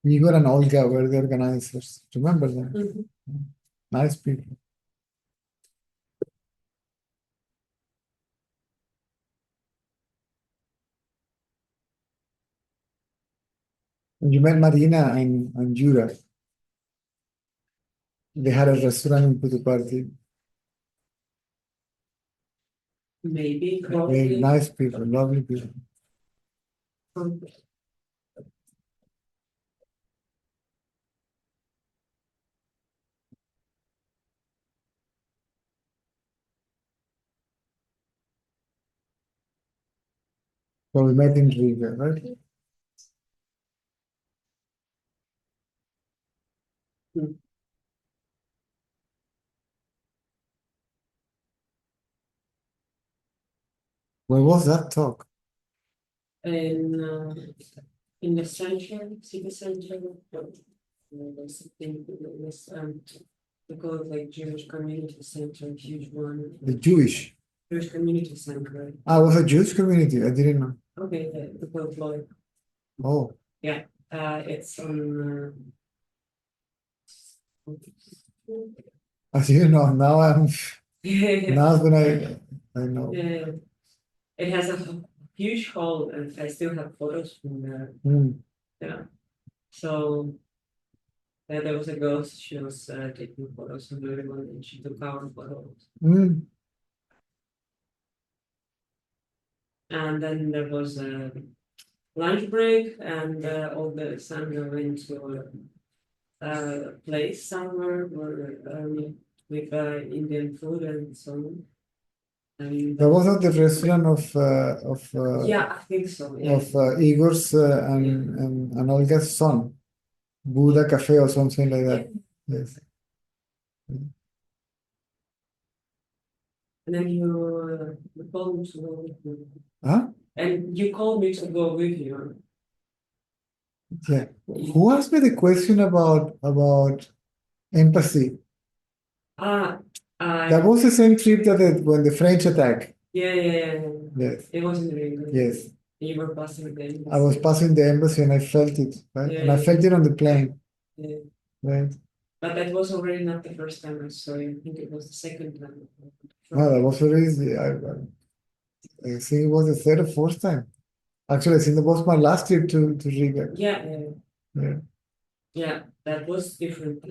Igor and Olga were the organizers. Remember them? Nice people. And you met Marina and Jura. They had a restaurant in Putuparty. Maybe. Very nice people, lovely people. So we met in Riga, right? Where was that talk? In the center, city center, something was we call it like Jewish community center, huge one. The Jewish. Jewish community center. Ah, it was a Jewish community. I didn't know. Okay, the called like Oh, it's on. as you know, now I'm Yeah, now when I know. it has a huge hall, and I still have photos from there. Yeah, so there was a ghost. She was taking photos of everyone, and she took our photos. And then there was a lunch break, and all the Sangha went to a place somewhere where, with Indian food and so on. And That was at the restaurant yeah, I think so. Yeah. of Igor's and Olga's son, Buddha Cafe or something like that. Yes. And then you called me to go with you. Huh? And you called me to go with you. Yeah. Who asked me the question about empathy? That was the same trip that when the French attack. Yeah. Yes. It was in the ring. Yes. You were passing the embassy. I was passing the embassy and I felt it, right? Yeah, and I felt it on the plane. Yeah. Right. But that was already not the first time I saw you. I think it was the second time. No, that was already, I think it was the third or fourth time. Actually, I think that was my last trip to Riga. Yeah, that was different.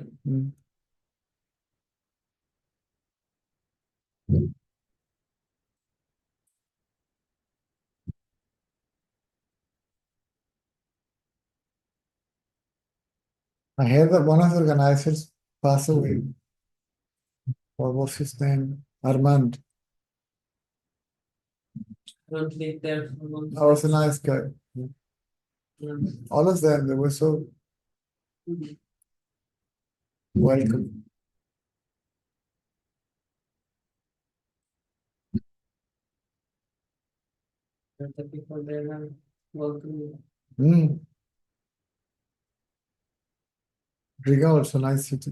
I heard that one of the organizers passed away. What was his name? Armand. Don't live there for long. That was a nice guy. All of them, they were so welcome. The people there are welcoming. Riga also nice city.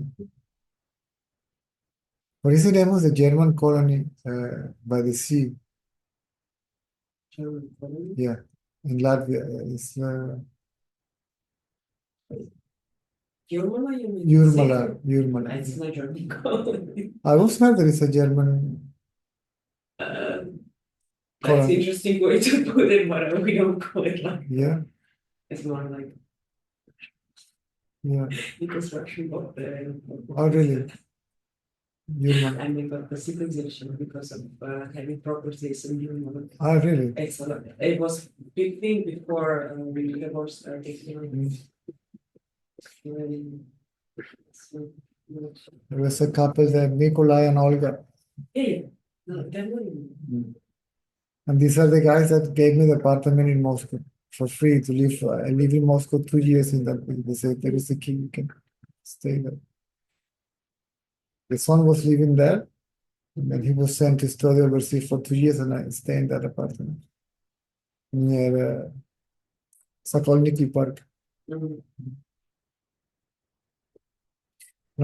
What is the name of the German colony by the sea? German colony? Yeah, in Latvia. It's Jurmala, you mean? Jurmala. It's not German colony. I always heard there is a German That's an interesting way to put it, but we don't call it like. Yeah. It's more like reconstruction of the. Oh, really? And we got the civilization because of having properties in human. Oh, really? It was a big thing before the war started. There was a couple there, Nikolai and Olga. Yeah. No, definitely. And these are the guys that gave me the apartment in Moscow for free to live. I lived in Moscow 2 years in that place. They said, there is a key, you can stay there. The son was living there, and then he was sent to study overseas for 2 years, and I stayed in that apartment near Sokolniki Park. No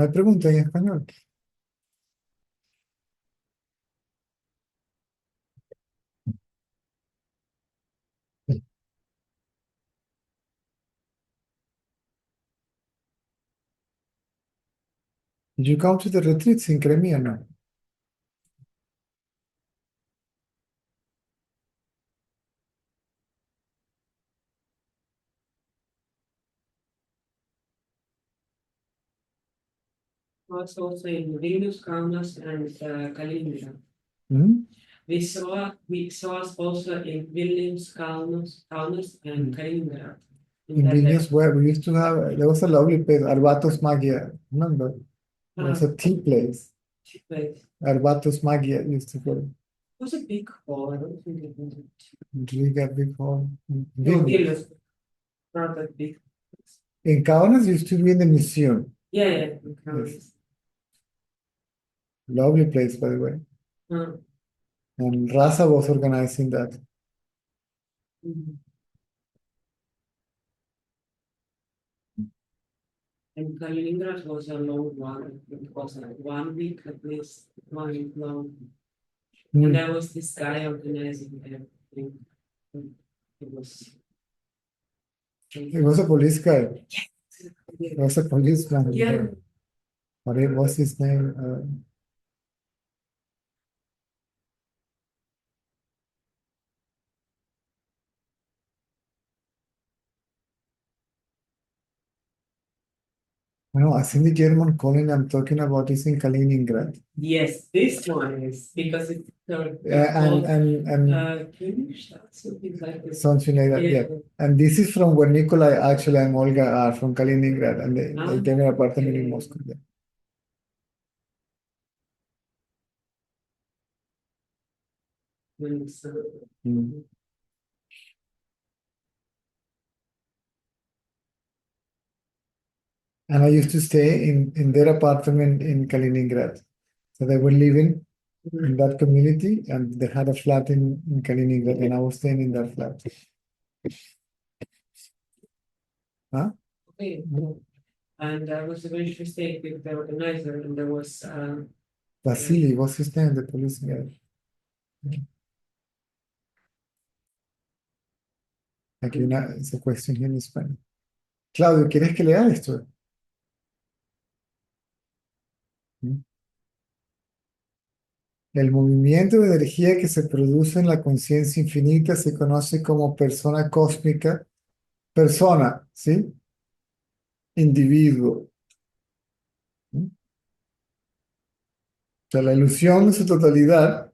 hay pregunta en español. Did you come to the retreats in Crimea now? Also in Vilnius, Kaunas, and Kaliningrad. we saw us also in Vilnius, Kaunas, and Kaliningrad. In Vilnius, where we used to have, there was a lovely place, Arbatos Magia, remember? It was a tea place. It Arbatos Magia used to go. was a big hall. I don't think it was Really a big hall. no, Vilnius. Vilnius, not that big. In Kaunas used to be in the museum. Yeah, in Kaunas. Yes. Lovely place, by the way. Uh, And Rasa was organizing that. mhm. And Kaliningrad was a long one. It was like 1 week at least, 1 week long. Mm. And there was this guy organizing everything. It was. It was a police guy. Yeah. It was a policeman. Yeah. What was his name? No, I think the German colony I'm talking about is in Kaliningrad. Yes, this one is because it's And Königstadt, something like this. something like that, yeah. And this is from where Nikolai actually and Olga are, from Kaliningrad, and they gave me an apartment in Moscow. Yeah. Mm. And I used to stay in their apartment in Kaliningrad. So they were living in that community, and they had a flat in Kaliningrad, and I was staying in that flat. Huh? Okay. And I was eventually staying with the organizer, and there was Vasily, what's his name? The police guy. Aquí it's a question here in Spanish. Claudio, ¿quieres que lea esto? El movimiento de energía que se produce en la conciencia infinita se conoce como persona cósmica, persona, ¿sí? Individuo. O sea, la ilusión en su totalidad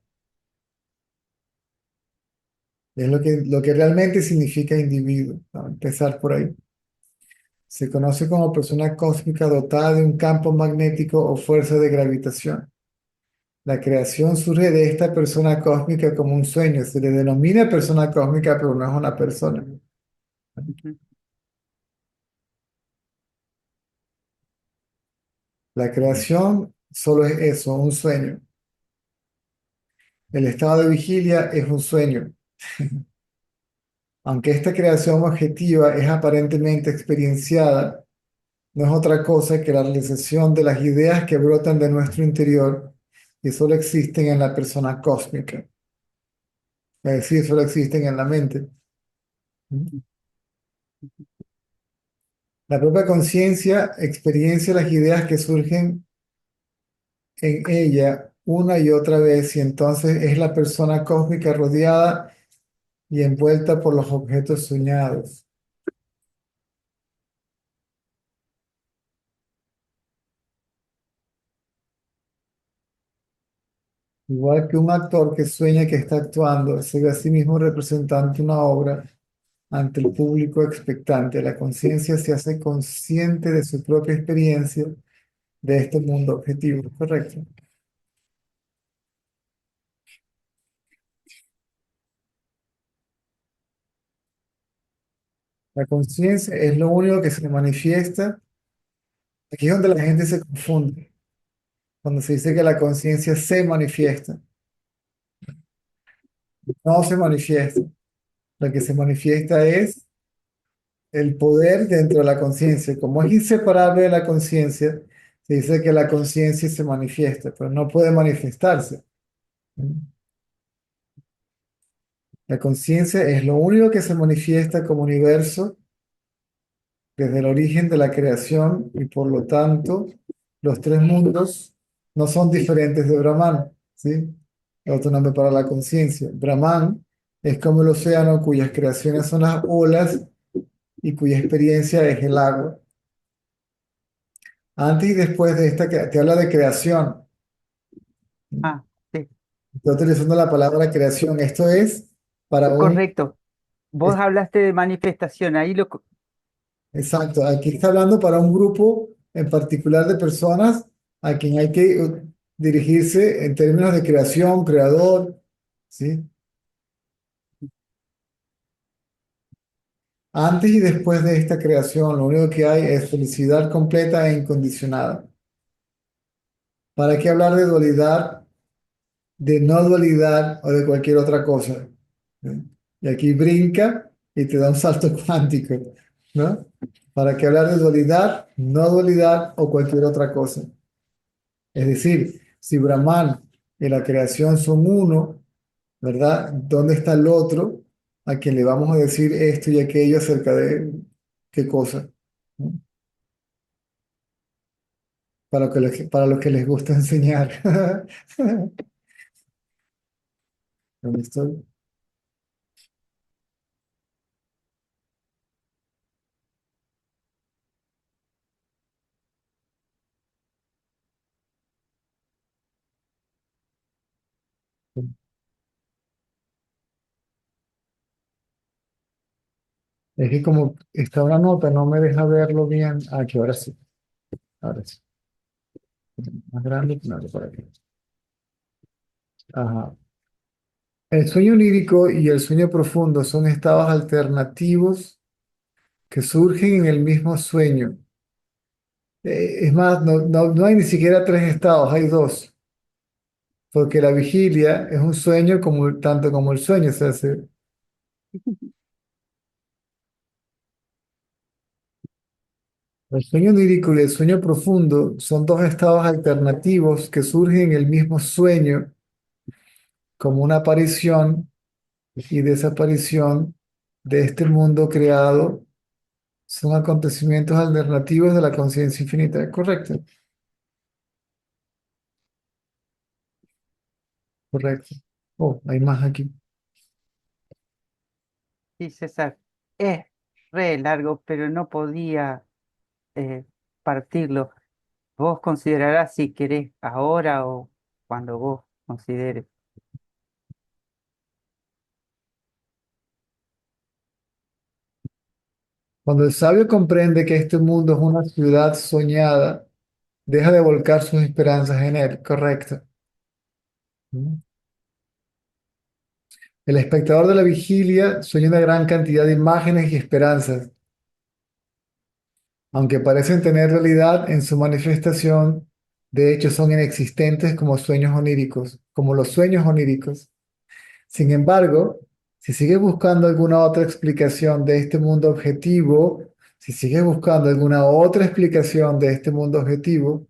es lo que realmente significa individuo. Vamos a empezar por ahí. Se conoce como persona cósmica dotada de un campo magnético o fuerza de gravitación. La creación surge de esta persona cósmica como un sueño. Se le denomina persona cósmica, pero no es una persona. La creación solo es eso, un sueño. El estado de vigilia es un sueño. Aunque esta creación objetiva es aparentemente experienciada, no es otra cosa que la realización de las ideas que brotan de nuestro interior y solo existen en la persona cósmica. Es decir, solo existen en la mente. La propia conciencia experiencia las ideas que surgen en ella una y otra vez, y entonces es la persona cósmica rodeada y envuelta por los objetos soñados. Igual que un actor que sueña que está actuando, se ve a sí mismo representante una obra ante el público expectante. La conciencia se hace consciente de su propia experiencia de este mundo objetivo, ¿correcto? La conciencia es lo único que se manifiesta. Aquí es donde la gente se confunde, cuando se dice que la conciencia se manifiesta. No se manifiesta. Lo que se manifiesta es el poder dentro de la conciencia. Como es inseparable de la conciencia, se dice que la conciencia se manifiesta, pero no puede manifestarse. La conciencia es lo único que se manifiesta como universo desde el origen de la creación, y por lo tanto los tres mundos no son diferentes de Brahman, ¿sí? Otro nombre para la conciencia. Brahman es como el océano cuyas creaciones son las olas y cuya experiencia es el agua. Antes y después de esta, que te habla de creación. Ah, sí. Estoy utilizando la palabra creación. Esto es para un... Correcto. Vos es- hablaste de manifestación, ahí exacto, aquí está hablando para un grupo en particular de personas a quien hay que dirigirse en términos de creación, creador, ¿sí? Antes y después de esta creación, lo único que hay es felicidad completa e incondicionada. ¿Para qué hablar de dualidad, de no dualidad o de cualquier otra cosa? ¿Sí? Y aquí brinca y te da un salto cuántico, ¿no? ¿Para qué hablar de dualidad, no dualidad o cualquier otra cosa? Es decir, si Brahman y la creación son uno, ¿verdad? ¿Dónde está el otro a quien le vamos a decir esto y aquello acerca de qué cosa? ¿No? Para lo que les gusta enseñar. ¿Dónde estoy? Es que como está una nota, no me deja verlo bien. Aquí, ahora sí. Ahora sí. Más grande, no, por aquí. Ajá. El sueño onírico y el sueño profundo son estados alternativos que surgen en el mismo sueño. Es más, no hay ni siquiera tres estados, hay dos, porque la vigilia es un sueño como, tanto como el sueño. O sea, el sueño onírico y el sueño profundo son dos estados alternativos que surgen en el mismo sueño como una aparición y desaparición de este mundo creado. Son acontecimientos alternativos de la conciencia infinita, ¿correcto? Correcto. Oh, hay más aquí. sí, César, es re largo, pero no podía eh, partirlo. Vos considerarás si querés ahora o cuando vos consideres. Cuando el sabio comprende que este mundo es una ciudad soñada, deja de volcar sus esperanzas en él, correcto. ¿Mm? El espectador de la vigilia sueña una gran cantidad de imágenes y esperanzas, aunque parecen tener realidad en su manifestación, de hecho son inexistentes como sueños oníricos, como los sueños oníricos. Sin embargo, si sigues buscando alguna otra explicación de este mundo objetivo, si sigues buscando alguna otra explicación de este mundo objetivo,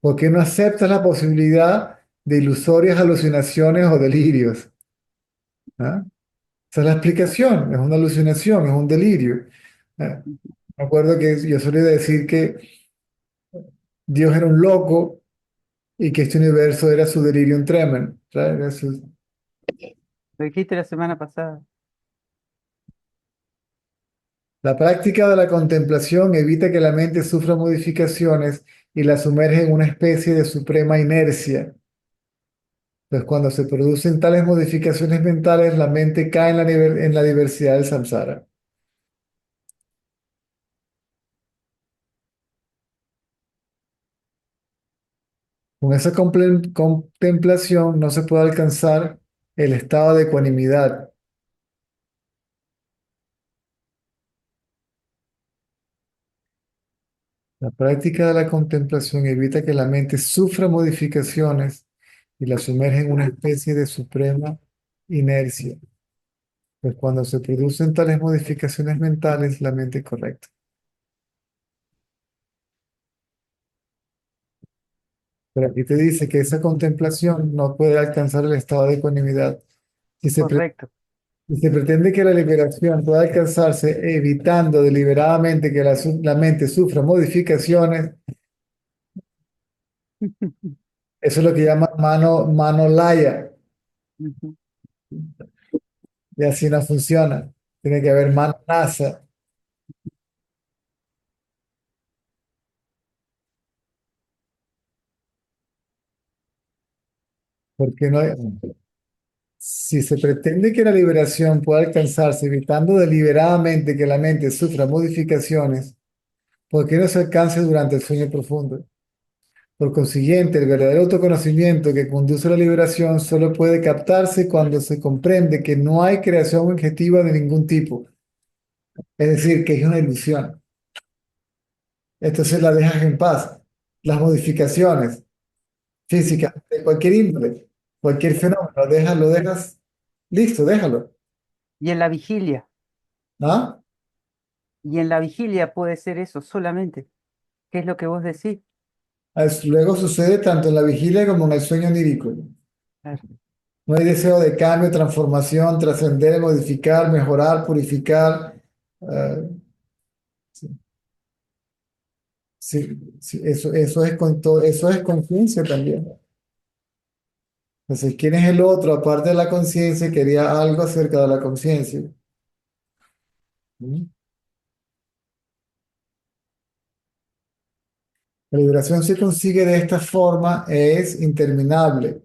¿por qué no aceptas la posibilidad de ilusorias alucinaciones o delirios? ¿Ah? Esa es la explicación, es una alucinación, es un delirio. ¿Ah? Me acuerdo que yo solía decir que Dios era un loco y que este universo era su delirium tremens. ¿Sabes? Lo dijiste la semana pasada. La práctica de la contemplación evita que la mente sufra modificaciones y la sumerge en una especie de suprema inercia. Pues cuando se producen tales modificaciones mentales, la mente cae en en la diversidad del samsara. Con esa contemplación no se puede alcanzar el estado de ecuanimidad. La práctica de la contemplación evita que la mente sufra modificaciones y la sumerge en una especie de suprema inercia. Pues cuando se producen tales modificaciones mentales, la mente es correcta. Pero aquí te dice que esa contemplación no puede alcanzar el estado de ecuanimidad. Si se, Correcto. si se pretende que la liberación pueda alcanzarse evitando deliberadamente que la mente sufra modificaciones, eso es lo que llaman mano laya, Ujú. y así no funciona. Tiene que haber mano nasa. Porque no hay- si se pretende que la liberación pueda alcanzarse evitando deliberadamente que la mente sufra modificaciones, ¿por qué no se alcance durante el sueño profundo? Por consiguiente, el verdadero autoconocimiento que conduce a la liberación solo puede captarse cuando se comprende que no hay creación objetiva de ningún tipo, es decir, que es una ilusión. Entonces la dejas en paz. Las modificaciones físicas de cualquier índole, cualquier fenómeno, lo dejas listo, déjalo. Y en la vigilia, ¿Ah? y en la vigilia puede ser eso solamente. ¿Qué es lo que vos decís? Luego sucede tanto en la vigilia como en el sueño onírico. Claro. No hay deseo de cambio, transformación, trascender, modificar, mejorar, purificar. eh, sí, sí, eso es con todo, eso es conciencia también. Entonces, ¿quién es el otro? Aparte de la conciencia, quería algo acerca de la conciencia. ¿Mm? La liberación se consigue de esta forma, es interminable,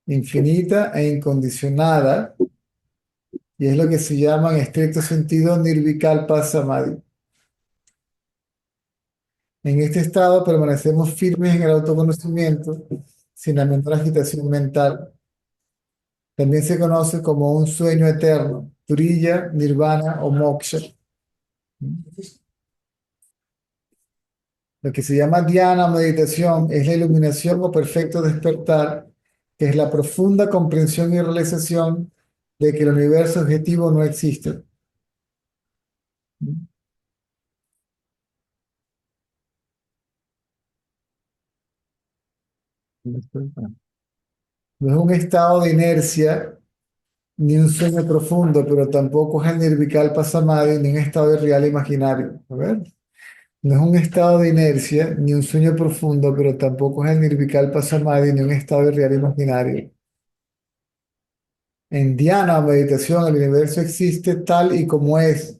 infinita e incondicionada, y es lo que se llama en estricto sentido nirvikalpa samadhi. En este estado permanecemos firmes en el autoconocimiento, sin la menor agitación mental. También se conoce como un sueño eterno, turiya, nirvana o moksha. Lo que se llama dhyana, meditación, es la iluminación o perfecto despertar, que es la profunda comprensión y realización de que el universo objetivo no existe. No es un estado de inercia ni un sueño profundo, pero tampoco es el nirvikalpa samadhi ni un estado real imaginario. A ver, no es un estado de inercia ni un sueño profundo, pero tampoco es el nirvikalpa samadhi ni un estado real imaginario. En dhyana o meditación, el universo existe tal y como es,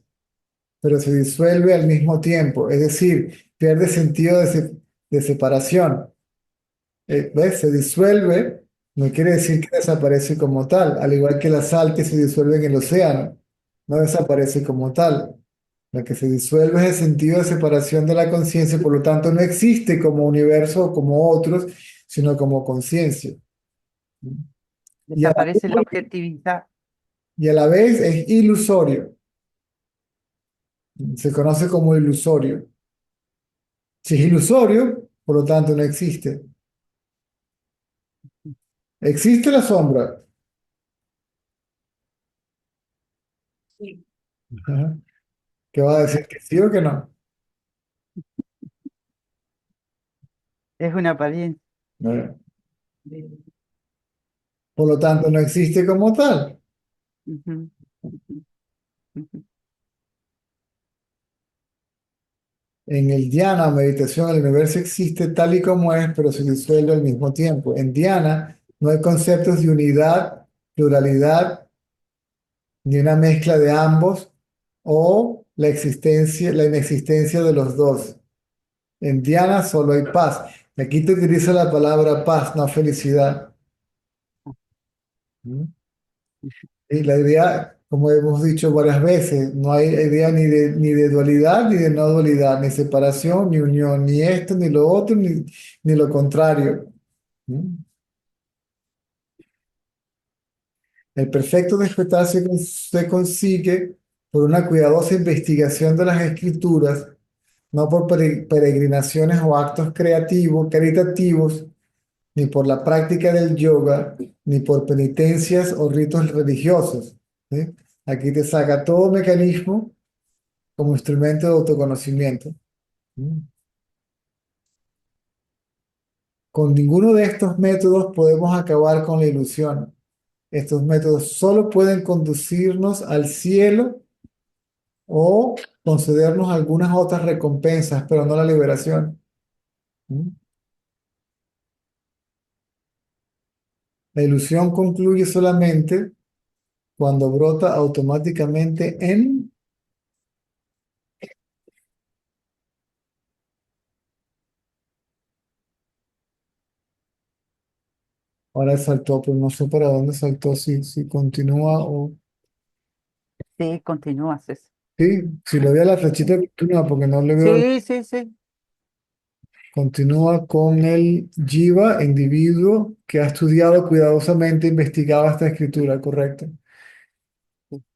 pero se disuelve al mismo tiempo, es decir, pierde sentido de separación. ¿Ves? Se disuelve, no quiere decir que desaparece como tal, al igual que la sal que se disuelve en el océano, no desaparece como tal. Lo que se disuelve es el sentido de separación de la conciencia, por lo tanto no existe como universo o como otros, sino como conciencia. Y a la, Desaparece la objetividad. y a la vez es ilusorio, se conoce como ilusorio. Si es ilusorio, por lo tanto no existe. ¿Existe la sombra? Sí. Ajá. ¿Qué va a decir? ¿Que sí o que no? Es una apariencia. No. Por lo tanto, no existe como tal. Ujú, ujú, ujú. En el dhyana, meditación, el universo existe tal y como es, pero se disuelve al mismo tiempo. En dhyana no hay conceptos de unidad, pluralidad, ni una mezcla de ambos, o la inexistencia de los dos. En dhyana solo hay paz. Aquí te utiliza la palabra paz, no felicidad. ¿Mm? Y la idea, como hemos dicho varias veces, no hay idea ni de dualidad, ni de no dualidad, ni separación, ni unión, ni esto, ni lo otro, ni lo contrario. ¿Mm? El perfecto despertar se consigue por una cuidadosa investigación de las escrituras, no por peregrinaciones o actos creativos, caritativos, ni por la práctica del yoga, ni por penitencias o ritos religiosos. ¿Sí? Aquí te saca todo mecanismo como instrumento de autoconocimiento. ¿Mm? Con ninguno de estos métodos podemos acabar con la ilusión. Estos métodos solo pueden conducirnos al cielo o concedernos algunas otras recompensas, pero no la liberación. ¿Mm? La ilusión concluye solamente cuando brota automáticamente en Ahora saltó, pero no sé para dónde saltó, si continúa o... Sí, continúas eso. Sí, si le doy a la flechita continúa, porque no le veo... Sí, sí, sí. Continúa con el jiva, individuo que ha estudiado cuidadosamente, investigado esta escritura, correcto.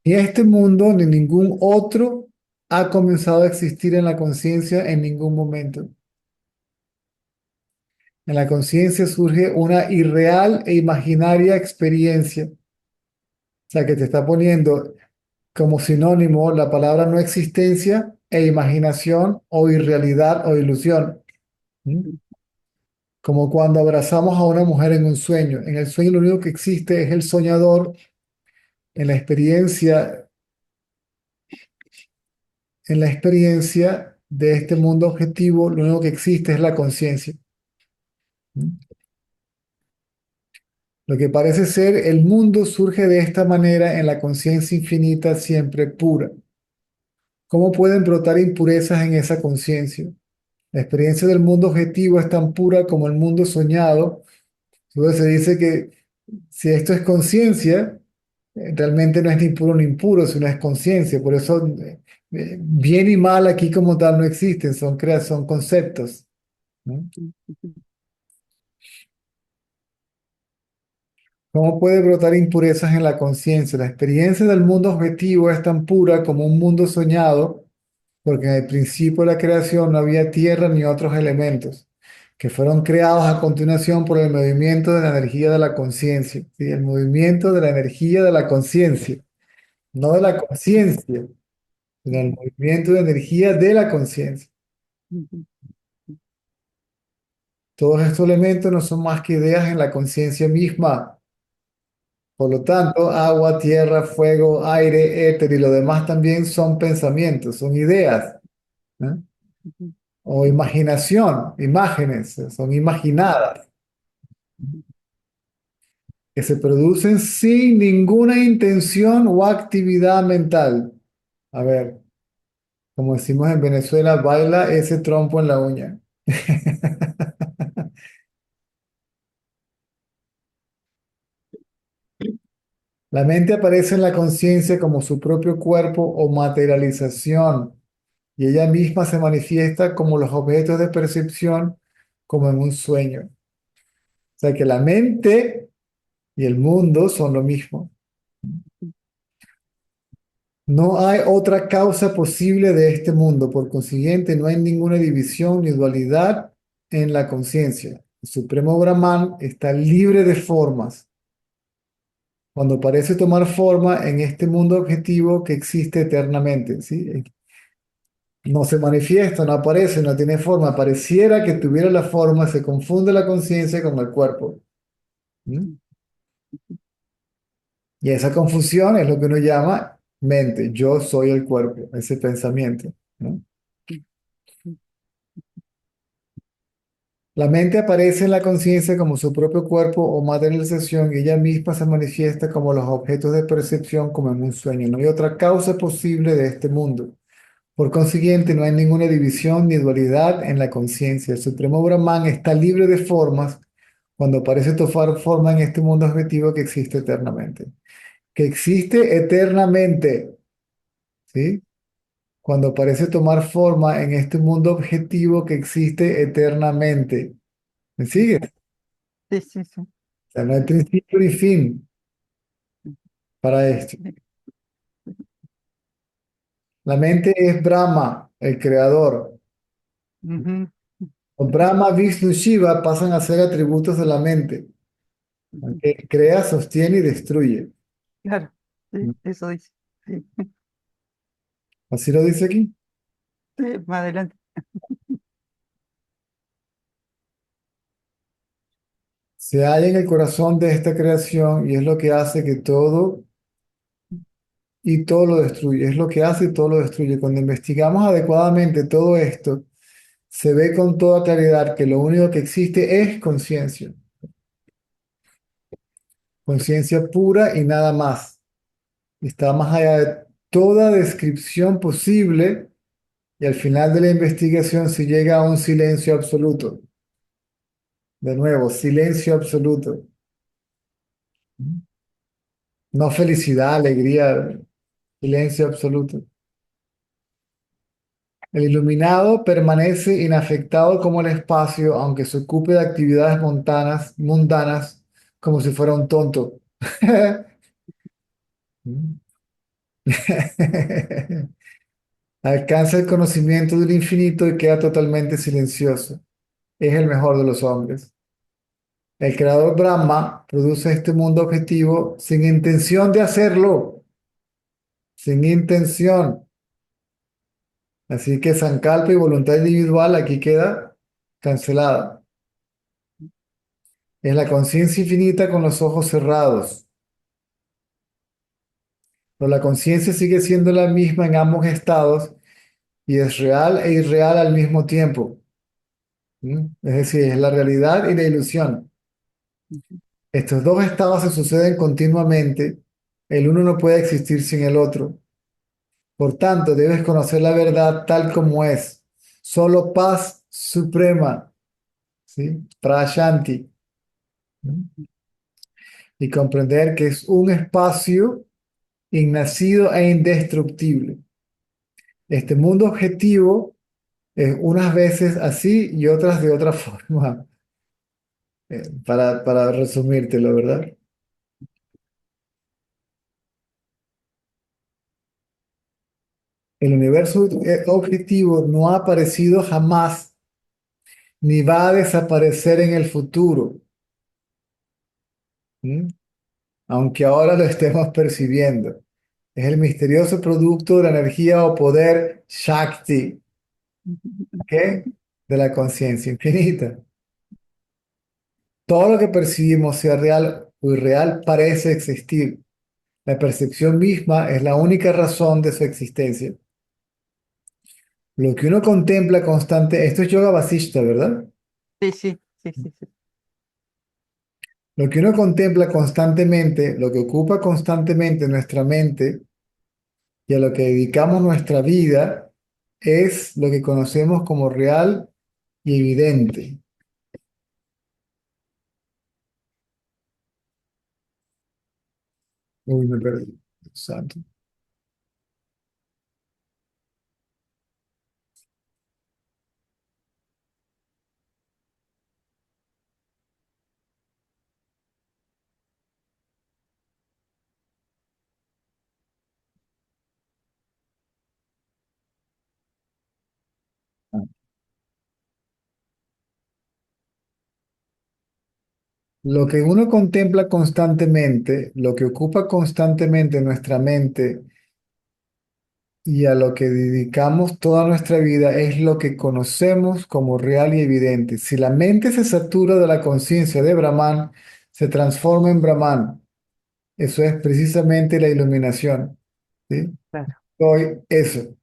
Ni este mundo ni ningún otro ha comenzado a existir en la conciencia en ningún momento. En la conciencia surge una irreal e imaginaria experiencia. O sea, que te está poniendo como sinónimo la palabra no existencia e imaginación o irrealidad o ilusión. ¿Mm? Como cuando abrazamos a una mujer en un sueño. En el sueño lo único que existe es el soñador. En la experiencia, en la experiencia de este mundo objetivo, lo único que existe es la conciencia. ¿Mm? Lo que parece ser el mundo surge de esta manera en la conciencia infinita siempre pura. ¿Cómo pueden brotar impurezas en esa conciencia? La experiencia del mundo objetivo es tan pura como el mundo soñado. Entonces se dice que si esto es conciencia, realmente no es ni puro ni impuro, sino es conciencia. Por eso bien y mal aquí como tal no existen, son conceptos, ¿no? ¿Cómo puede brotar impurezas en la conciencia? La experiencia del mundo objetivo es tan pura como un mundo soñado, porque en el principio de la creación no había tierra ni otros elementos, que fueron creados a continuación por el movimiento de la energía de la conciencia. ¿Sí? El movimiento de la energía de la conciencia, no de la conciencia, sino el movimiento de energía de la conciencia. Todos estos elementos no son más que ideas en la conciencia misma. Por lo tanto, agua, tierra, fuego, aire, éter y lo demás también son pensamientos, son ideas, ¿no? O imaginación, imágenes, son imaginadas, que se producen sin ninguna intención o actividad mental. A ver, como decimos en Venezuela, baila ese trompo en la uña. La mente aparece en la conciencia como su propio cuerpo o materialización, y ella misma se manifiesta como los objetos de percepción, como en un sueño. O sea que la mente y el mundo son lo mismo. No hay otra causa posible de este mundo, por consiguiente, no hay ninguna división ni dualidad en la conciencia. El Supremo Brahman está libre de formas. Cuando parece tomar forma en este mundo objetivo que existe eternamente, ¿sí? No se manifiesta, no aparece, no tiene forma. Pareciera que tuviera la forma, se confunde la conciencia con el cuerpo. ¿Mm? Y esa confusión es lo que uno llama mente. Yo soy el cuerpo, ese pensamiento, ¿no? La mente aparece en la conciencia como su propio cuerpo o materialización y ella misma se manifiesta como los objetos de percepción como en un sueño. No hay otra causa posible de este mundo. Por consiguiente, no hay ninguna división ni dualidad en la conciencia. El Supremo Brahman está libre de formas cuando parece tomar forma en este mundo objetivo que existe eternamente. Que existe eternamente, ¿sí? Cuando parece tomar forma en este mundo objetivo que existe eternamente. ¿Me sigues? O Sí, sí, sí. sea, no hay principio ni fin para esto. La mente es Brahma, el creador. Ujú, Brahma, Vishnu, Shiva pasan a ser atributos de la mente. ujú. ¿Ok? Crea, sostiene y destruye. Claro, sí, eso dice. Sí, Así lo dice aquí. sí, más adelante. Se halla en el corazón de esta creación y es lo que hace que todo y todo lo destruye. Es lo que hace y todo lo destruye. Cuando investigamos adecuadamente todo esto, se ve con toda claridad que lo único que existe es conciencia. Conciencia pura y nada más. Está más allá de toda descripción posible y al final de la investigación se llega a un silencio absoluto. De nuevo, silencio absoluto. No felicidad, alegría, silencio absoluto. El iluminado permanece inafectado como el espacio, aunque se ocupe de actividades mundanas, como si fuera un tonto. Alcanza el conocimiento del infinito y queda totalmente silencioso. Es el mejor de los hombres. El creador Brahma produce este mundo objetivo sin intención de hacerlo, sin intención. Así que sankalpa y voluntad individual aquí queda cancelada. Es la conciencia infinita con los ojos cerrados. Pero la conciencia sigue siendo la misma en ambos estados y es real e irreal al mismo tiempo. ¿Mm? Es decir, es la realidad y la ilusión. Estos dos estados se suceden continuamente. El uno no puede existir sin el otro. Por tanto, debes conocer la verdad tal como es. Solo paz suprema, ¿sí? Prashanti. ¿Mm? Y comprender que es un espacio innacido e indestructible. Este mundo objetivo es unas veces así y otras de otra forma, para resumírtelo, ¿verdad? El universo objetivo no ha aparecido jamás ni va a desaparecer en el futuro, ¿m? Aunque ahora lo estemos percibiendo. Es el misterioso producto de la energía o poder Shakti, ¿qué? De la conciencia infinita. Todo lo que percibimos, sea real o irreal, parece existir. La percepción misma es la única razón de su existencia. Lo que uno contempla constante, esto es yoga vasishta, ¿verdad? Sí, sí, sí, sí, sí. Lo que uno contempla constantemente, lo que ocupa constantemente nuestra mente y a lo que dedicamos nuestra vida, es lo que conocemos como real y evidente. Uy, me perdí. Santo. Lo que uno contempla constantemente, lo que ocupa constantemente nuestra mente y a lo que dedicamos toda nuestra vida es lo que conocemos como real y evidente. Si la mente se satura de la conciencia de Brahman, se transforma en Brahman. Eso es precisamente la iluminación. ¿Sí? Claro. Soy eso.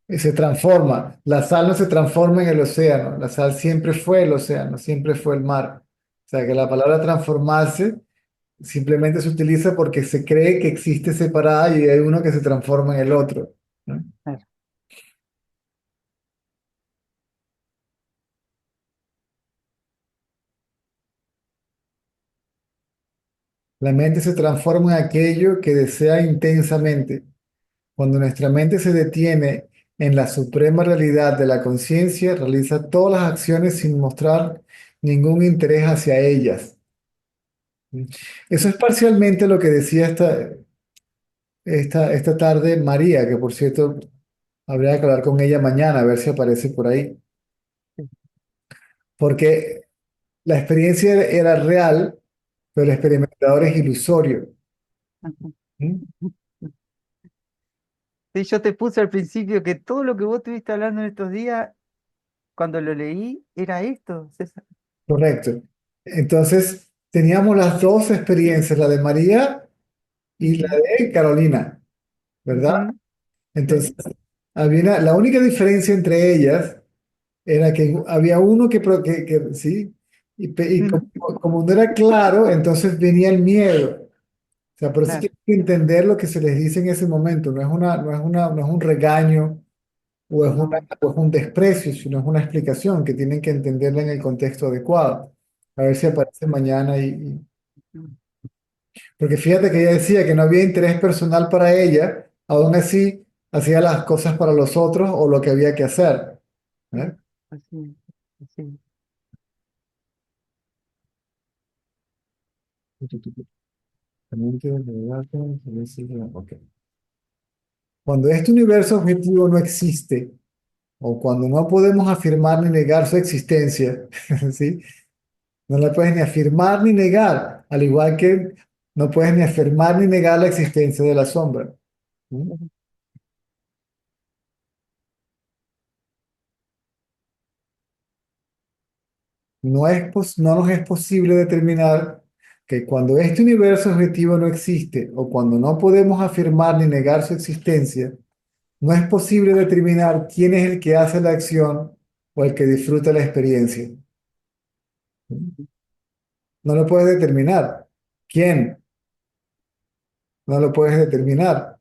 Sí, Se transforma. La sal no se transforma en el océano. La sal siempre fue el océano, siempre fue el mar. O sea que la palabra transformarse simplemente se utiliza porque se cree que existe separada y hay uno que se transforma en el otro, ¿no? claro. La mente se transforma en aquello que desea intensamente. Cuando nuestra mente se detiene en la suprema realidad de la conciencia, realiza todas las acciones sin mostrar ningún interés hacia ellas. Eso es parcialmente lo que decía esta tarde María, que por cierto habría que hablar con ella mañana, a ver si aparece por ahí. Sí. Porque la experiencia era real, pero el experimentador es ilusorio. Ujú. ¿Mm? Sí, yo te puse al principio que todo lo que vos estuviste hablando en estos días, cuando lo leí, era esto, César. Correcto. Entonces, teníamos las dos experiencias, la de María y la Ujú, de Carolina, ¿verdad? ujú, Entonces, sí, la única diferencia entre ellas era que había uno sí, y ujú, como no era claro, entonces venía el miedo. O sea, por eso claro, tienen que entender lo que se les dice en ese momento. No es un regaño o es, no, o es un desprecio, sino es una explicación que tienen que entenderla en el contexto adecuado. A ver si aparece mañana porque fíjate que ella decía que no había interés personal para ella, aún así hacía las cosas para los otros o lo que había que hacer. ¿Eh? Así es, así es. Ok. Cuando este universo objetivo no existe, o cuando no podemos afirmar ni negar su existencia, ¿sí? No la puedes ni afirmar ni negar, al igual que no puedes ni afirmar ni negar la existencia de la sombra. ¿Sí? No nos es posible determinar que cuando este universo objetivo no existe o cuando no podemos afirmar ni negar su existencia, no es posible determinar quién es el que hace la acción o el que disfruta la experiencia. No lo puedes determinar. ¿Quién? No lo puedes determinar.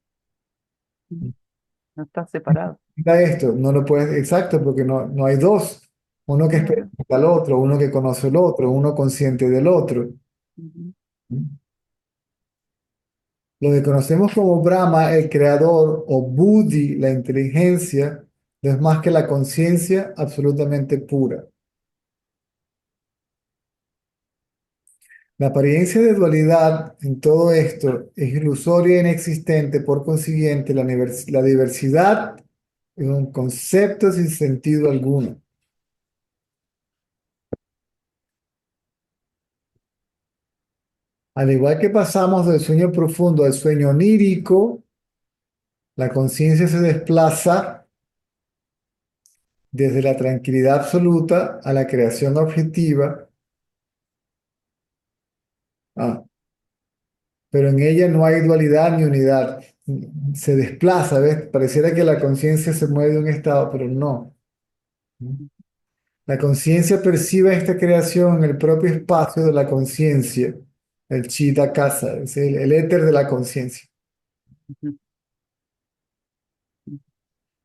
No está separado. Mira esto, no lo puedes, exacto, porque no hay dos. Uno que Claro. experimenta al otro, uno que conoce al otro, uno consciente del otro. Ujú. Lo que conocemos como Brahma, el creador, o Buddhi, la inteligencia, no es más que la conciencia absolutamente pura. La apariencia de dualidad en todo esto es ilusoria e inexistente, por consiguiente, la diversidad es un concepto sin sentido alguno. Al igual que pasamos del sueño profundo al sueño onírico, la conciencia se desplaza desde la tranquilidad absoluta a la creación objetiva. Ah, pero en ella no hay dualidad ni unidad. Se desplaza, ¿ves? Pareciera que la conciencia se mueve de un estado, pero no. La conciencia percibe esta creación en el propio espacio de la conciencia, el chitta casa, es el éter de la conciencia. Ujú.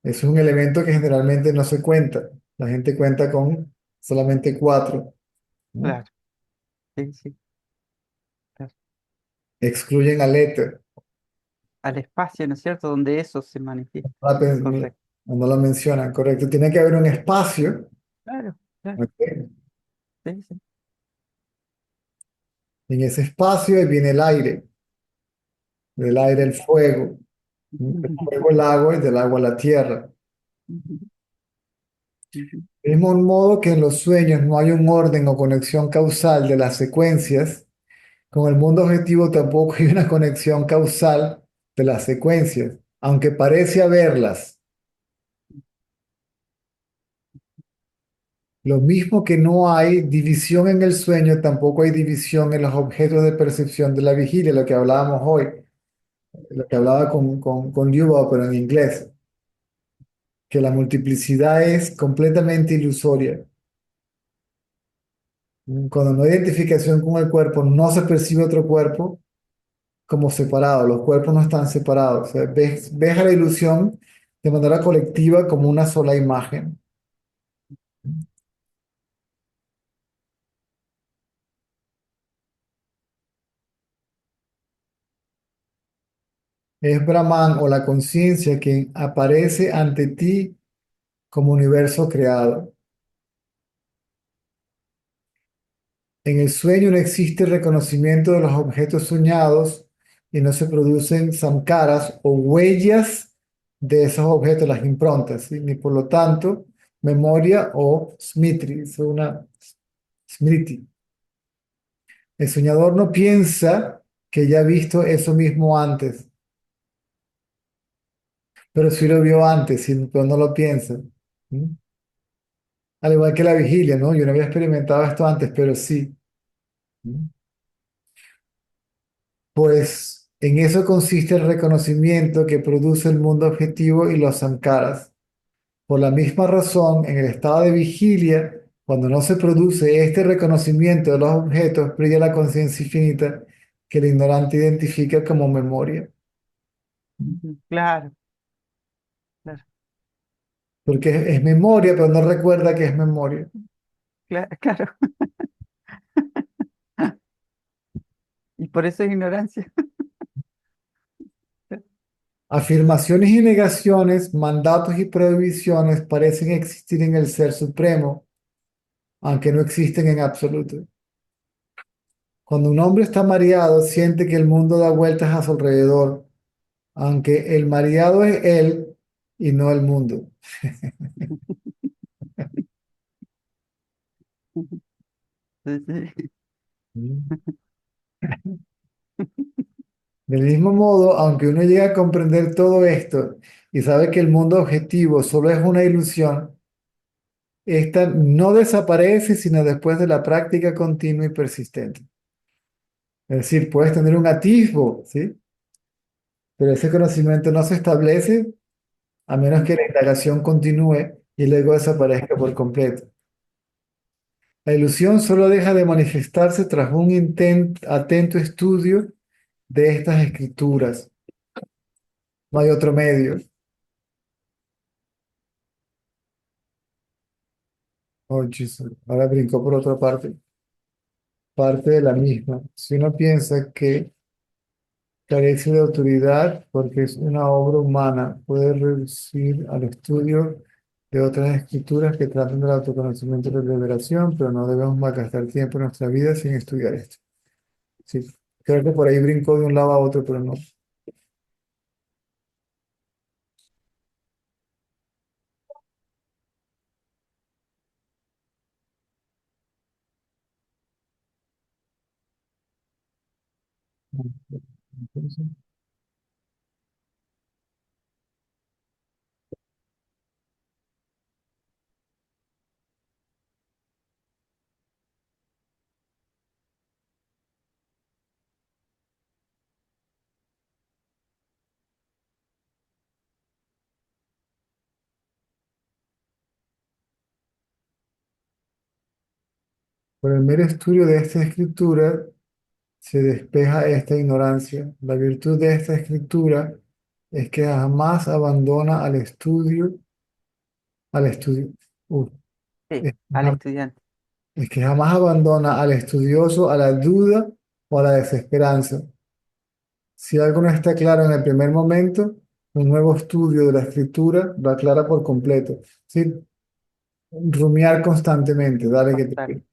Es un elemento que generalmente no se cuenta. La gente cuenta con solamente cuatro, ¿no? Claro, sí, sí, claro. Excluyen al éter. Al espacio, ¿no es cierto? Donde eso se manifiesta. Correcto. No lo mencionan, correcto. Tiene que haber un espacio, Claro, claro. ¿ok? Sí, sí. En ese espacio viene el aire, del aire el fuego, ¿no? Del Ujú, fuego el agua y del agua la tierra. ujú, ujú, Del mismo modo que en los sueños no hay un orden o conexión causal de las secuencias, con el mundo objetivo tampoco hay una conexión causal de las secuencias, aunque parece haberlas. Lo mismo que no hay división en el sueño, tampoco hay división en los objetos de percepción de la vigilia, lo que hablábamos hoy, lo que hablaba con Yuval, pero en inglés, que la multiplicidad es completamente ilusoria. Cuando no hay identificación con el cuerpo, no se percibe otro cuerpo como separado, los cuerpos no están separados. O sea, ves a la ilusión de manera colectiva como una sola imagen. Es Brahman o la conciencia quien aparece ante ti como universo creado. En el sueño no existe reconocimiento de los objetos soñados y no se producen samkaras o huellas de esos objetos, las improntas, ¿sí? Ni por lo tanto memoria o smriti, es una smriti. El soñador no piensa que ya ha visto eso mismo antes, pero sí lo vio antes, sí, pero no lo piensa. ¿Sí? Al igual que la vigilia, ¿no? Yo no había experimentado esto antes, pero sí. ¿Sí? Pues en eso consiste el reconocimiento que produce el mundo objetivo y los sankaras. Por la misma razón, en el estado de vigilia, cuando no se produce este reconocimiento de los objetos, brilla la conciencia infinita que el ignorante identifica como memoria. ujú. Claro, claro, Porque es memoria, pero no recuerda que es memoria. claro. por eso es ignorancia. Afirmaciones y negaciones, mandatos y prohibiciones parecen existir en el Ser Supremo, aunque no existen en absoluto. Cuando un hombre está mareado, siente que el mundo da vueltas a su alrededor, aunque el mareado es él y no el mundo. Sí, sí. Del mismo modo, aunque uno llega a comprender todo esto y sabe que el mundo objetivo solo es una ilusión, esta no desaparece sino después de la práctica continua y persistente. Es decir, puedes tener un atisbo, ¿sí? Pero ese conocimiento no se establece a menos que la indagación continúe y luego desaparezca por completo. La ilusión solo deja de manifestarse tras un atento estudio de estas escrituras. No hay otro medio. Oh, Jesus. Ahora brincó por otra parte. Parte de la misma. Si uno piensa que carece de autoridad porque es una obra humana, puede reducir al estudio de otras escrituras que tratan del autoconocimiento y la liberación, pero no debemos malgastar tiempo en nuestra vida sin estudiar esto. Sí, creo que por ahí brincó de un lado a otro, pero no. Por el mero estudio de esta escritura se despeja esta ignorancia. La virtud de esta escritura es que jamás abandona al estudio, Sí, es, al estudiante. es que jamás abandona al estudioso a la duda o a la desesperanza. Si algo no está claro en el primer momento, un nuevo estudio de la escritura lo aclara por completo. Sí, rumiar constantemente, dale que Contar. te...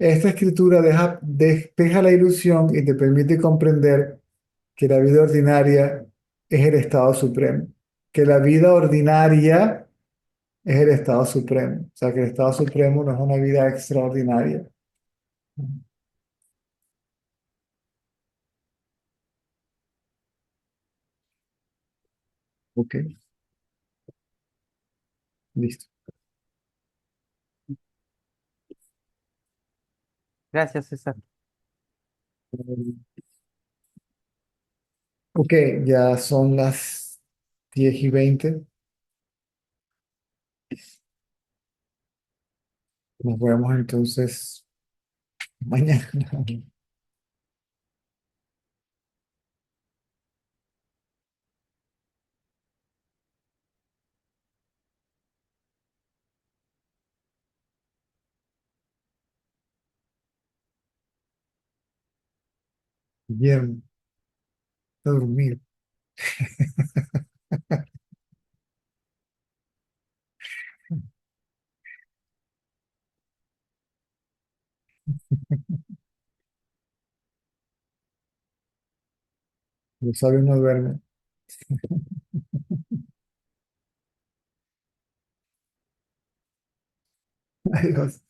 Esta escritura despeja la ilusión y te permite comprender que la vida ordinaria es el estado supremo, que la vida ordinaria es el estado supremo, o sea que el estado supremo no es una vida extraordinaria. Ok, listo. Gracias, César. Ok, ya son las 10:20. Nos vemos entonces mañana. Guillermo, a dormir. Los sabios no duermen. Adiós.